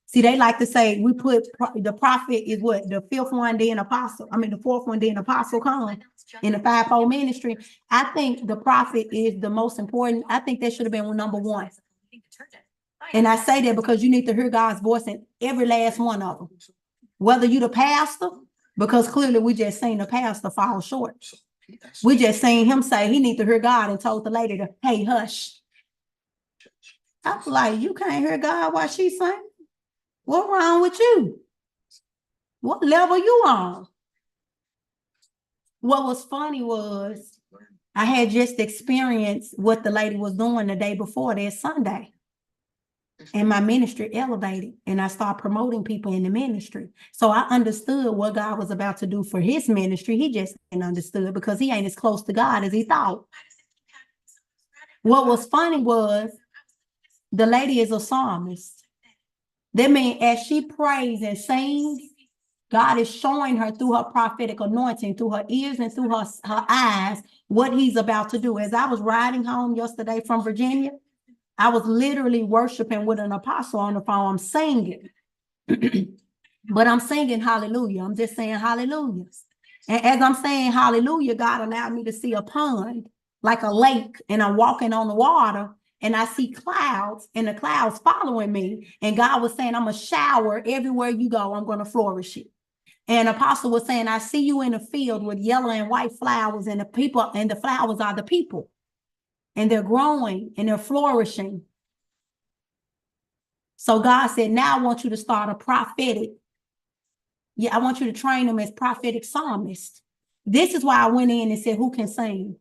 See, they like to say we put the prophet is what? The fifth one, then apostle. I mean, the fourth one, then apostle come in the fivefold ministry. I think the prophet is the most important. I think that should have been number one. And I say that because you need to hear God's voice in every last one of them. Whether you the pastor, because clearly we just seen the pastor fall short. We just seen him say he need to hear God and told the lady to, hey, hush. I was like, you can't hear God while she's saying? What's wrong with you? What level you on? What was funny was I had just experienced what the lady was doing the day before that Sunday. And my ministry elevated and I started promoting people in the ministry. So I understood what God was about to do for his ministry. He just didn't understood because he ain't as close to God as he thought. What was funny was the lady is a psalmist. That means as she prays and sings, God is showing her through her prophetic anointing, through her ears and through her eyes, what he's about to do. As I was riding home yesterday from Virginia, I was literally worshiping with an apostle on the phone. I'm singing, but I'm singing hallelujah. I'm just saying hallelujah. And as I'm saying hallelujah, God allowed me to see a pond, like a lake, and I'm walking on the water and I see clouds and the clouds following me. And God was saying, I'm a shower everywhere you go. I'm going to flourish it. And apostle was saying, I see you in a field with yellow and white flowers, and the people and the flowers are the people. And they're growing and they're flourishing. So God said, now I want you to start a prophetic. Yeah, I want you to train them as prophetic psalmists. This is why I went in and said, who can sing?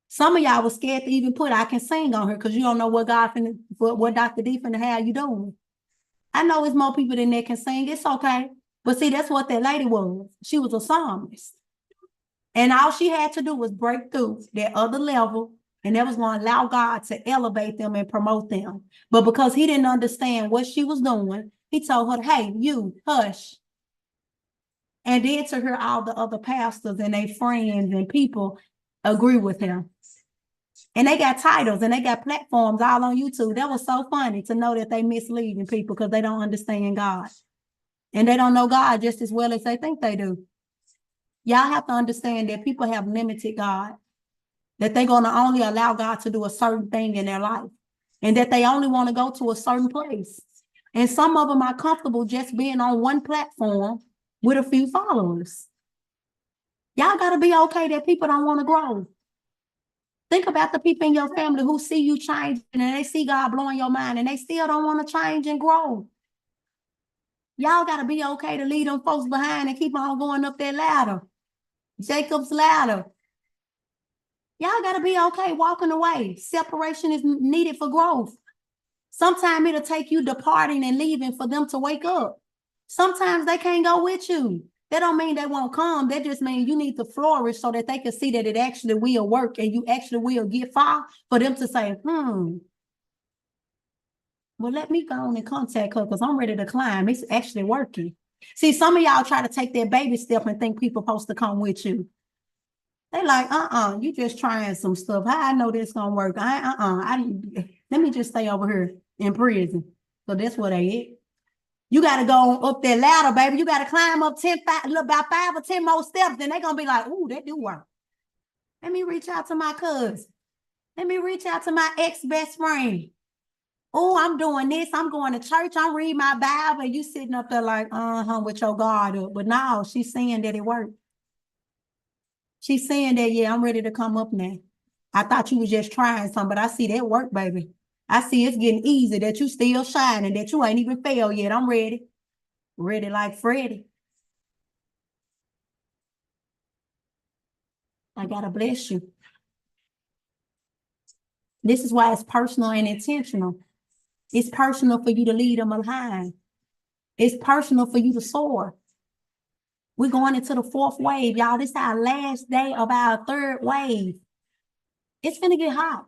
Some of y'all was scared to even put I can sing on her because you don't know what what Dr.D finna have you doing. I know it's more people than that can sing. It's okay. But see, that's what that lady was. She was a psalmist. And all she had to do was break through that other level. And that was going to allow God to elevate them and promote them. But because he didn't understand what she was doing, he told her, hey, you, hush. And then to her, all the other pastors and their friends and people, agree with him. And they got titles and they got platforms all on YouTube. That was so funny to know that they misleading people because they don't understand God. And they don't know God just as well as they think they do. Y'all have to understand that people have limited God, that they're going to only allow God to do a certain thing in their life, and that they only want to go to a certain place. And some of them are comfortable just being on one platform with a few followers. Y'all got to be okay that people don't want to grow. Think about the people in your family who see you changing and they see God blowing your mind and they still don't want to change and grow. Y'all got to be okay to leave them folks behind and keep on going up that ladder. Jacob's ladder. Y'all got to be okay walking away. Separation is needed for growth. Sometimes it'll take you departing and leaving for them to wake up. Sometimes they can't go with you. That don't mean they won't come. That just means you need to flourish so that they can see that it actually will work and you actually will get far for them to say, well, let me go on and contact her because I'm ready to climb. It's actually working. See, some of y'all try to take that baby step and think people supposed to come with you. They like, you just trying some stuff. How I know this gonna work? Let me just stay over here in prison. So that's what they is. You got to go up that ladder, baby. You got to climb up about 5 or 10 more steps. Then they're going to be like, ooh, that do work. Let me reach out to my cousin. Let me reach out to my ex-best friend. Oh, I'm doing this. I'm going to church. I'm reading my Bible. And you sitting up there like, with your guard up. But no, she's saying that it worked. She's saying that, yeah, I'm ready to come up now. I thought you was just trying something, but I see that work, baby. I see it's getting easy, that you still shining, that you ain't even failed yet. I'm ready. Ready like Freddie. I gotta bless you. This is why it's personal and intentional. It's personal for you to lead them behind. It's personal for you to soar. We're going into the 4th wave, y'all. This is our last day of our 3rd wave. It's gonna get hot.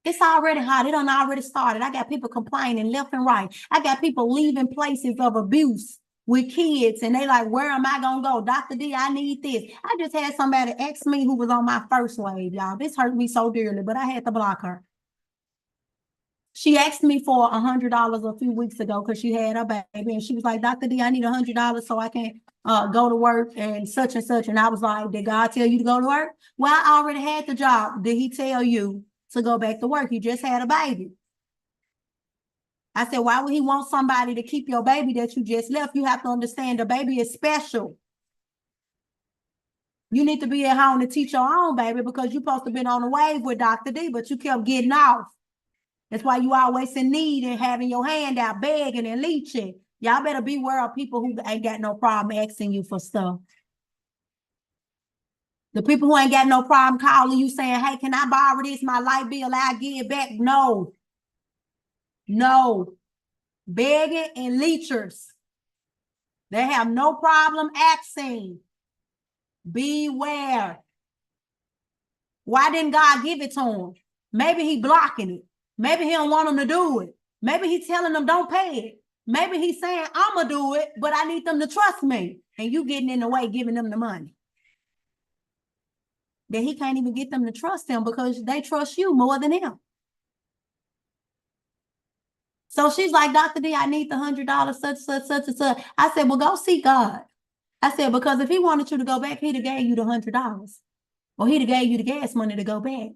It's already hot. It done already started. I got people complaining left and right. I got people leaving places of abuse with kids, and they like, where am I gonna go? Dr. D, I need this. I just had somebody ask me who was on my 1st wave, y'all. This hurt me so dearly, but I had to block her. She asked me for $100 a few weeks ago because she had a baby, and she was like, Dr. D, I need $100 so I can go to work and such and such. And I was like, did God tell you to go to work? Well, I already had the job. Did he tell you to go back to work? You just had a baby. I said, why would he want somebody to keep your baby that you just left? You have to understand the baby is special. You need to be at home to teach your own baby because you're supposed to be on the wave with Dr. D, but you kept getting off. That's why you always in need and having your hand out, begging and leeching. Y'all better beware of people who ain't got no problem asking you for stuff. The people who ain't got no problem calling you saying, hey, can I borrow this? My light bill, I'll give it back. No. No. Begging and leechers. They have no problem asking. Beware. Why didn't God give it to him? Maybe he blocking it. Maybe he don't want them to do it. Maybe he's telling them don't pay it. Maybe he's saying, I'm going to do it, but I need them to trust me. And you getting in the way, giving them the money. Then he can't even get them to trust him because they trust you more than him. So she's like, Dr. D, I need the $100, such. I said, well, go see God. I said, because if he wanted you to go back, he'd have gave you the $100. Or he'd have gave you the gas money to go back.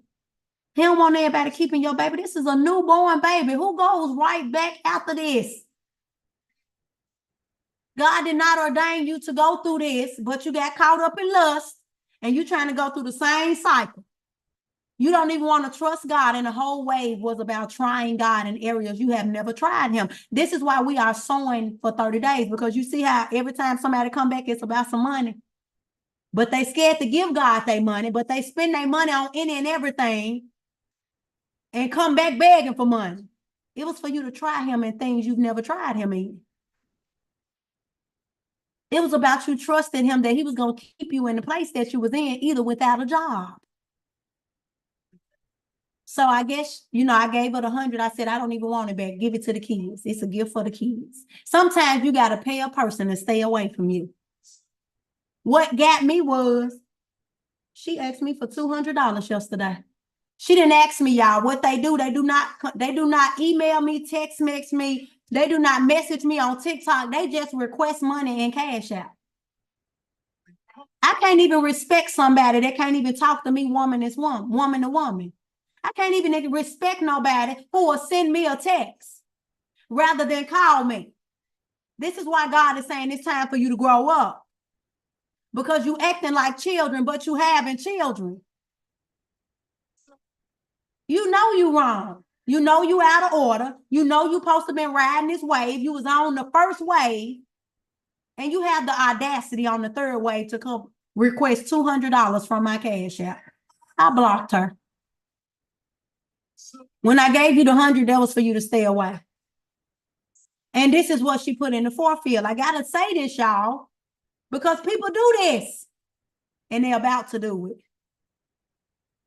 He don't want everybody keeping your baby. This is a newborn baby. Who goes right back after this? God did not ordain you to go through this, but you got caught up in lust and you're trying to go through the same cycle. You don't even want to trust God, and the whole wave was about trying God in areas you have never tried him. This is why we are sowing for 30 days, because you see how every time somebody come back, it's about some money. But they scared to give God their money, but they spend their money on any and everything and come back begging for money. It was for you to try him in things you've never tried him in. It was about you trusting him that he was going to keep you in the place that you was in, either without a job. So I guess, I gave her the 100. I said, I don't even want it back. Give it to the kids. It's a gift for the kids. Sometimes you got to pay a person to stay away from you. What got me was She asked me for $200 yesterday. She didn't ask me, y'all, what they do. They do not email me, text me. They do not message me on TikTok. They just request money and cash out. I can't even respect somebody that can't even talk to me woman to woman. I can't even respect nobody who will send me a text rather than call me. This is why God is saying it's time for you to grow up. Because you acting like children, but you having children. You know you wrong. You know you out of order. You know you supposed to been riding this wave. You was on the first wave. And you have the audacity on the third wave to come request $200 from my cash app. I blocked her. When I gave you the 100, that was for you to stay away. And this is what she put in the forefield. I got to say this, y'all, because people do this and they're about to do it.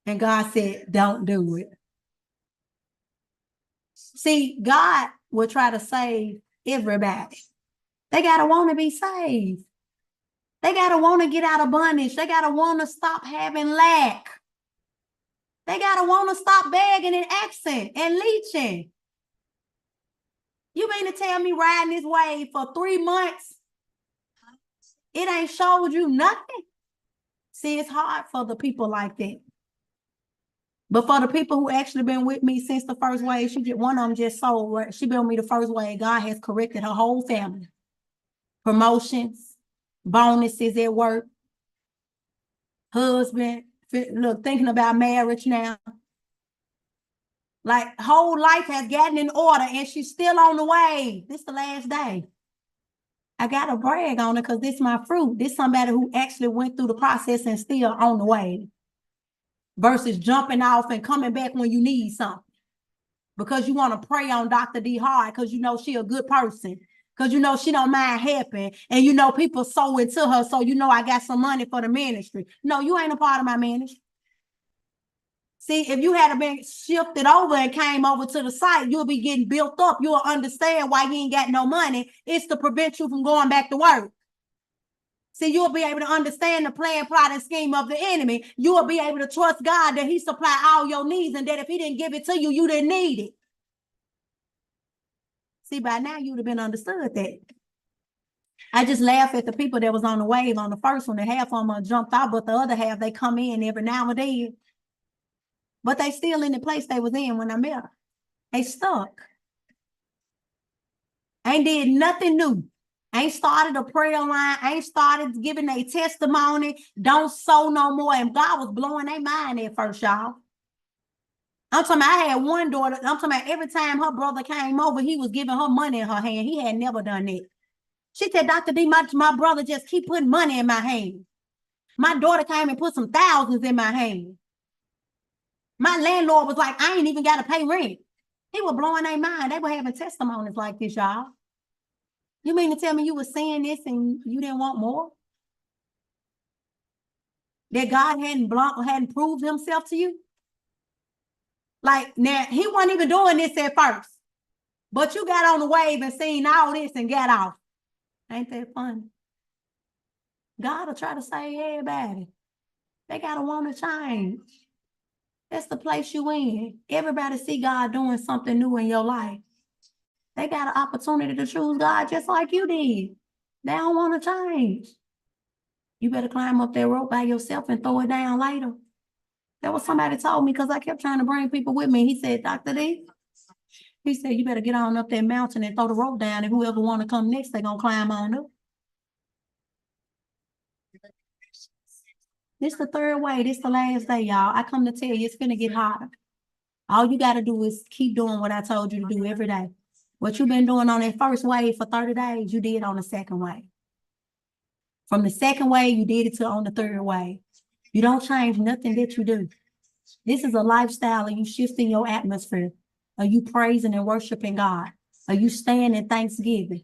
And God said, don't do it. See, God will try to save everybody. They got to want to be saved. They got to want to get out of bondage. They got to want to stop having lack. They got to want to stop begging and asking and leeching. You mean to tell me riding this wave for 3 months, it ain't showed you nothing? See, it's hard for the people like that. But for the people who actually been with me since the first wave, one of them just sold. She been with me the first wave. God has corrected her whole family. Promotions, bonuses at work, husband, look, thinking about marriage now. Like, whole life has gotten in order and she's still on the way. This is the last day. I got to brag on it because this is my fruit. This is somebody who actually went through the process and still on the way. Versus jumping off and coming back when you need something. Because you want to pray on Dr.D hard because you know she a good person. Because you know she don't mind helping. And you know people sow into her. So you know I got some money for the ministry. No, you ain't a part of my ministry. See, if you had been shifted over and came over to the site, you'll be getting built up. You'll understand why you ain't got no money. It's to prevent you from going back to work. See, you'll be able to understand the plan, plot, and scheme of the enemy. You will be able to trust God that he supply all your needs and that if he didn't give it to you, you didn't need it. See, by now you'd have been understood that. I just laugh at the people that was on the wave on the first one, and half of them jumped out, but the other half, they come in every now and then. But they still in the place they was in when I met her. They stuck. Ain't did nothing new. Ain't started a prayer line. Ain't started giving a testimony. Don't sow no more. And God was blowing their mind at first, y'all. I'm talking about, I had one daughter. I'm talking about every time her brother came over, he was giving her money in her hand. He had never done that. She said, Dr. D, my brother just keep putting money in my hand. My daughter came and put some thousands in my hand. My landlord was like, I ain't even got to pay rent. He was blowing their mind. They were having testimonies like this, y'all. You mean to tell me you were saying this and you didn't want more? That God hadn't proved himself to you? Like, now, he wasn't even doing this at first. But you got on the wave and seen all this and got off. Ain't that funny? God will try to save everybody. They got to want to change. That's the place you in. Everybody see God doing something new in your life. They got an opportunity to choose God just like you did. They don't want to change. You better climb up that rope by yourself and throw it down later. That was somebody told me because I kept trying to bring people with me. He said, Dr. D, he said, you better get on up that mountain and throw the rope down, and whoever want to come next, they're going to climb on up. This the third way. This the last day, y'all. I come to tell you, it's going to get harder. All you got to do is keep doing what I told you to do every day. What you've been doing on that first wave for 30 days, you did on the second wave. From the second wave, you did it to on the third wave. You don't change nothing that you do. This is a lifestyle. Are you shifting your atmosphere? Are you praising and worshiping God? Are you staying in thanksgiving?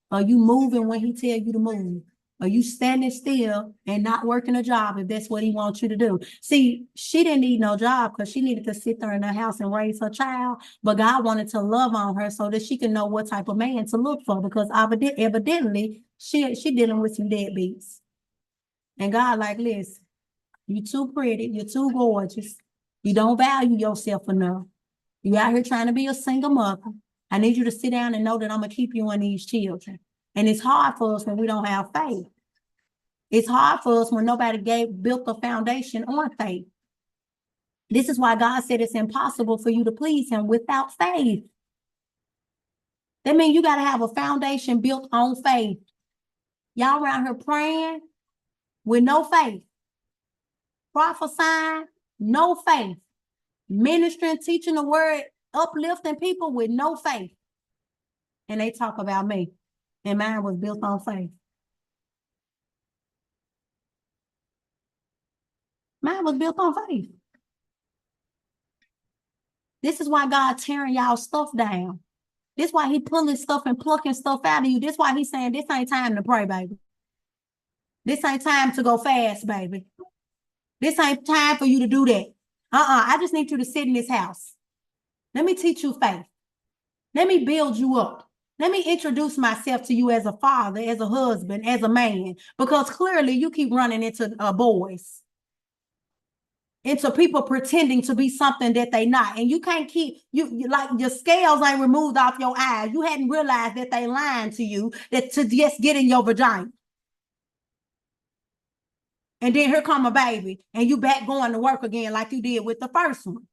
Are you moving when he tells you to move? Are you standing still and not working a job if that's what he wants you to do? See, she didn't need no job because she needed to sit there in her house and raise her child. But God wanted to love on her so that she can know what type of man to look for, because evidently she dealing with some deadbeats. And God like, listen, You too pretty. You're too gorgeous. You don't value yourself enough. You out here trying to be a single mother. I need you to sit down and know that I'm going to keep you and these children. And it's hard for us when we don't have faith. It's hard for us when nobody built a foundation on faith. This is why God said it's impossible for you to please him without faith. That means you got to have a foundation built on faith. Y'all around here praying with no faith. Prophesying, no faith. Ministering, teaching the word, uplifting people with no faith. And they talk about me. And mine was built on faith. Mine was built on faith. This is why God tearing y'all stuff down. This is why he pulling stuff and plucking stuff out of you. This is why he's saying this ain't time to pray, baby. This ain't time to go fast, baby. This ain't time for you to do that. I just need you to sit in this house. Let me teach you faith. Let me build you up. Let me introduce myself to you as a father, as a husband, as a man, because clearly you keep running into boys, into people pretending to be something that they not. And you can't keep, you like your scales ain't removed off your eyes. You hadn't realized that they lying to you, that to just get in your vagina. And then here come a baby and you back going to work again like you did with the first one.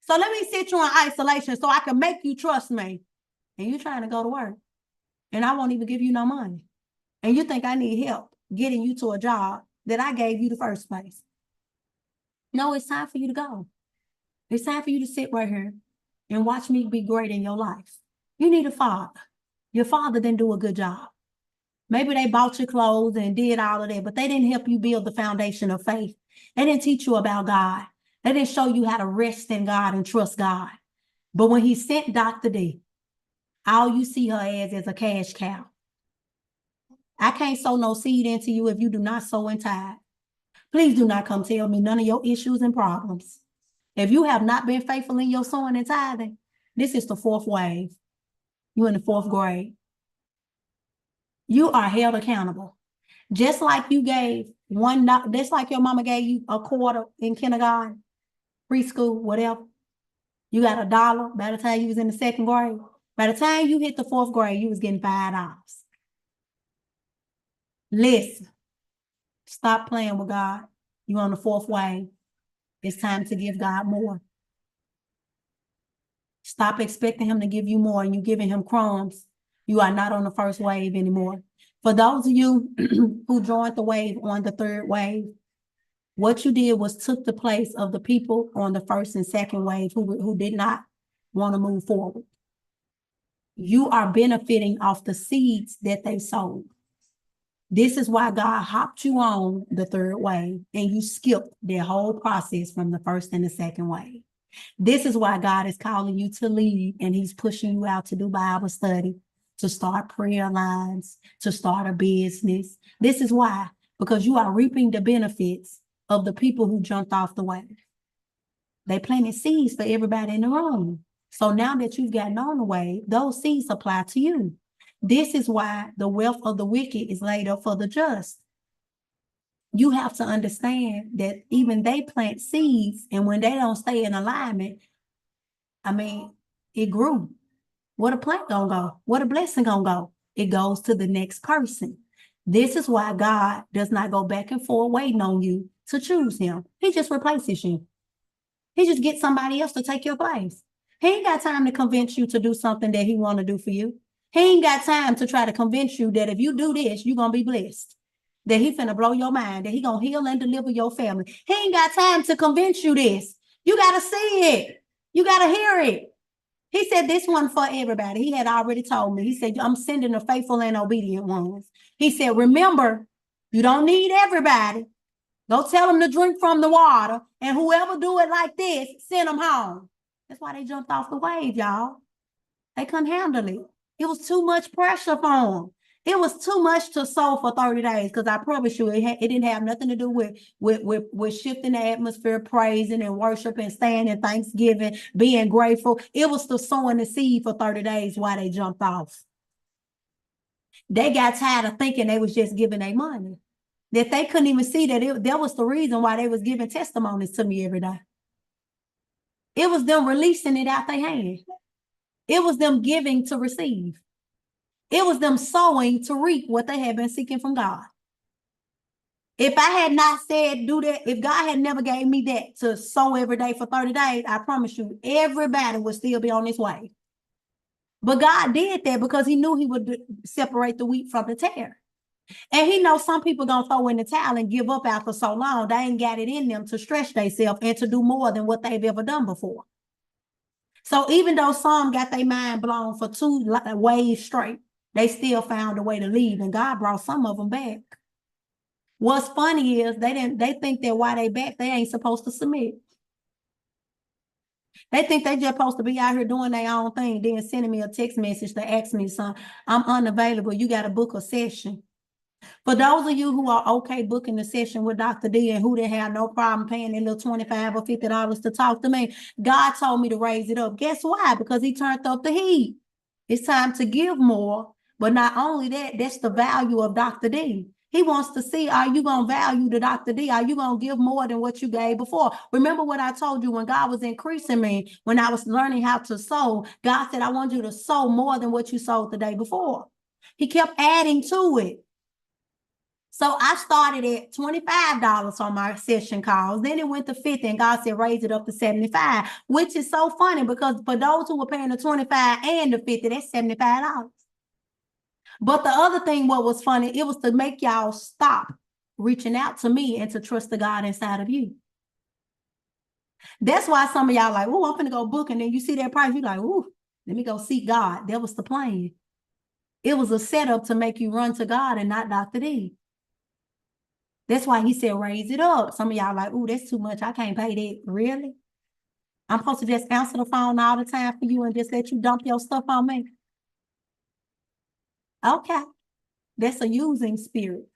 So let me sit you in isolation so I can make you trust me. And you trying to go to work. And I won't even give you no money. And you think I need help getting you to a job that I gave you the first place. No, it's time for you to go. It's time for you to sit right here and watch me be great in your life. You need a father. Your father didn't do a good job. Maybe they bought your clothes and did all of that, but they didn't help you build the foundation of faith. They didn't teach you about God. They didn't show you how to rest in God and trust God. But when he sent Dr. D, all you see her as is a cash cow. I can't sow no seed into you if you do not sow in tithe. Please do not come tell me none of your issues and problems. If you have not been faithful in your sowing and tithing, this is the fourth wave. You're in the fourth grade. You are held accountable. Just like you gave just like your mama gave you a quarter in kindergarten, preschool, whatever. You got $1 by the time you was in the second grade. By the time you hit the fourth grade, you was getting $5. Listen, stop playing with God. You're on the fourth wave. It's time to give God more. Stop expecting him to give you more and you giving him crumbs. You are not on the first wave anymore. For those of you who joined the wave on the third wave, what you did was took the place of the people on the first and second wave who did not want to move forward. You are benefiting off the seeds that they sowed. This is why God hopped you on the third wave and you skipped the whole process from the first and the second wave. This is why God is calling you to lead and he's pushing you out to do Bible study, to start prayer lines, to start a business. This is why, because you are reaping the benefits of the people who jumped off the wave. They planted seeds for everybody in the room. So now that you've gotten on the wave, those seeds apply to you. This is why the wealth of the wicked is laid up for the just. You have to understand that even they plant seeds, and when they don't stay in alignment, it grew. Where the plant gonna go? Where the blessing gonna go? It goes to the next person. This is why God does not go back and forth waiting on you to choose him. He just replaces you. He just gets somebody else to take your place. He ain't got time to convince you to do something that he want to do for you. He ain't got time to try to convince you that if you do this, you're going to be blessed. That he finna blow your mind, that he going to heal and deliver your family. He ain't got time to convince you this. You got to see it. You got to hear it. He said this one for everybody. He had already told me. He said, I'm sending the faithful and obedient ones. He said, remember, you don't need everybody. Go tell them to drink from the water, and whoever do it like this, send them home. That's why they jumped off the wave, y'all. They couldn't handle it. It was too much pressure for them. It was too much to sow for 30 days, because I promise you, it didn't have nothing to do with shifting the atmosphere, praising and worship and staying in thanksgiving, being grateful. It was the sowing the seed for 30 days while they jumped off. They got tired of thinking they was just giving their money. that they couldn't even see that was the reason why they was giving testimonies to me every day. It was them releasing it out their hand. It was them giving to receive. It was them sowing to reap what they had been seeking from God. If I had not said do that, if God had never gave me that to sow every day for 30 days, I promise you, everybody would still be on this way. But God did that because he knew he would separate the wheat from the tare. And he knows some people gonna throw in the towel and give up after so long. They ain't got it in them to stretch themselves and to do more than what they've ever done before. So even though some got their mind blown for 2 ways straight, they still found a way to leave, and God brought some of them back. What's funny is they think that while they back, they ain't supposed to submit. They think they just supposed to be out here doing their own thing, then sending me a text message to ask me something. I'm unavailable. You got to book a session. For those of you who are okay booking the session with Dr. D and who didn't have no problem paying their little $25 or $50 to talk to me, God told me to raise it up. Guess why? Because he turned up the heat. It's time to give more. But not only that, that's the value of Dr. D. He wants to see, are you going to value the Dr. D? Are you going to give more than what you gave before? Remember what I told you when God was increasing me, when I was learning how to sow, God said, I want you to sow more than what you sold the day before. He kept adding to it. So I started at $25 on my session calls. Then it went to 50, and God said, raise it up to 75, which is so funny because for those who were paying the 25 and the 50, that's $75. But the other thing, what was funny, it was to make y'all stop reaching out to me and to trust the God inside of you. That's why some of y'all like, oh, I'm going to go book. And then you see that price, you're like, oh, let me go seek God. That was the plan. It was a setup to make you run to God and not Dr. D. That's why he said, raise it up. Some of y'all like, oh, that's too much. I can't pay that. Really? I'm supposed to just answer the phone all the time for you and just let you dump your stuff on me? Okay. That's a using spirit.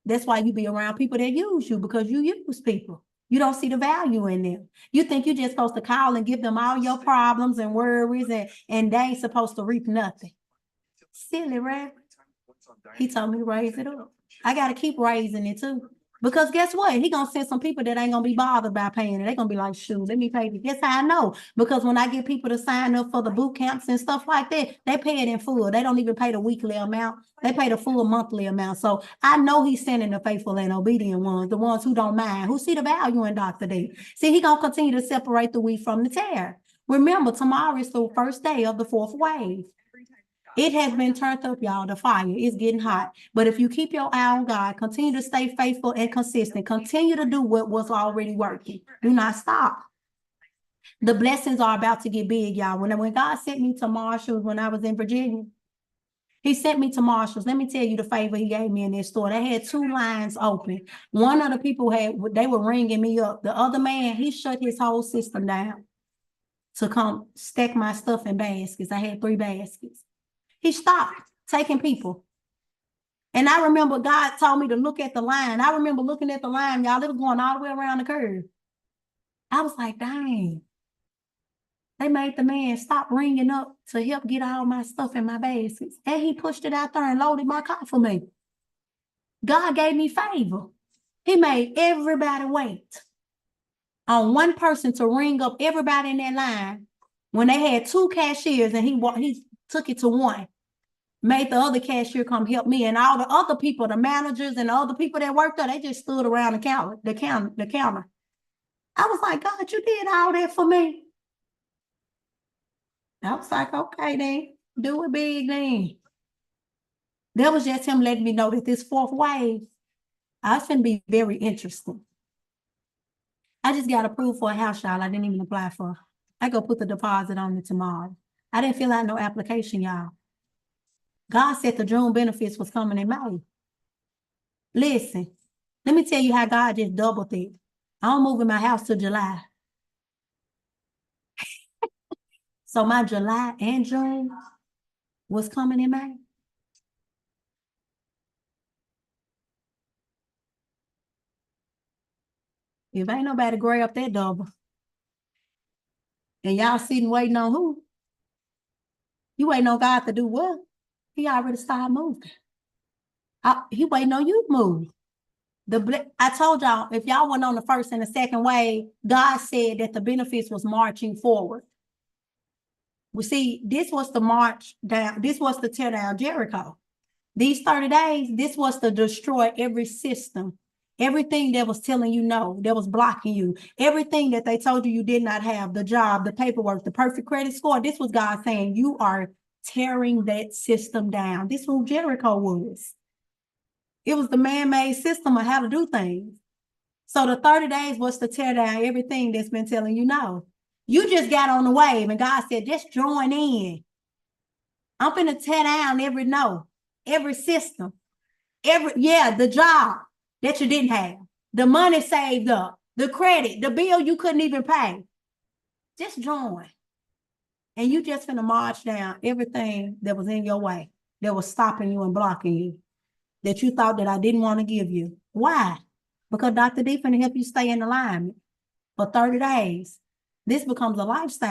That's why you be around people that use you, because you use people. You don't see the value in them. You think you're just supposed to call and give them all your problems and worries, and they ain't supposed to reap nothing. Silly, right? He told me to raise it up. I got to keep raising it too. Because guess what? He going to send some people that ain't going to be bothered by paying it. They're going to be like, shoot, let me pay it. Guess how I know? Because when I get people to sign up for the boot camps and stuff like that, they pay it in full. They don't even pay the weekly amount. They pay the full monthly amount. So I know he's sending the faithful and obedient ones, the ones who don't mind, who see the value in Dr. D. See, he going to continue to separate the wheat from the tare. Remember, tomorrow is the first day of the 4th wave. It has been turned up, y'all. The fire is getting hot. But if you keep your eye on God, continue to stay faithful and consistent, continue to do what was already working. Do not stop. The blessings are about to get big, y'all. When God sent me to Marshalls when I was in Virginia, he sent me to Marshalls. Let me tell you the favor he gave me in this store. They had 2 lines open. One of the people they were ringing me up. The other man, he shut his whole system down to come stack my stuff in baskets. I had 3 baskets. He stopped taking people. And I remember God told me to look at the line. I remember looking at the line, y'all. It was going all the way around the curve. I was like, dang. They made the man stop ringing up to help get all my stuff in my baskets. And he pushed it out there and loaded my car for me. God gave me favor. He made everybody wait on one person to ring up everybody in that line when they had 2 cashiers, and he took it to one. Made the other cashier come help me, and all the other people, the managers and the other people that worked there, they just stood around the counter. I was like, God, you did all that for me. I was like, okay, then do it big then. That was just him letting me know that this 4th wave, I was going to be very interesting. I just got approved for a house, y'all. I didn't even apply for. I go put the deposit on it tomorrow. I didn't fill out no application, y'all. God said the June benefits was coming in May. Listen, let me tell you how God just doubled it. I'm moving my house to July. So my July and June was coming in May. If ain't nobody grab that double, and y'all sitting waiting on who? You waiting on God to do what? He already started moving. He waiting on you to move. I told y'all, if y'all went on the first and the second wave, God said that the benefits was marching forward. We see, this was the march down. This was to tear down Jericho. These 30 days, this was to destroy every system, everything that was telling you no, that was blocking you, everything that they told you did not have, the job, the paperwork, the perfect credit score. This was God saying, you are tearing that system down. This is who Jericho was. It was the man-made system of how to do things. So the 30 days was to tear down everything that's been telling you no. You just got on the wave and God said, just join in. I'm going to tear down every no, every system, the job that you didn't have, the money saved up, the credit, the bill you couldn't even pay. Just join. And you just going to march down everything that was in your way, that was stopping you and blocking you, that you thought that I didn't want to give you. Why? Because Dr. D finna help you stay in alignment for 30 days. This becomes a lifestyle.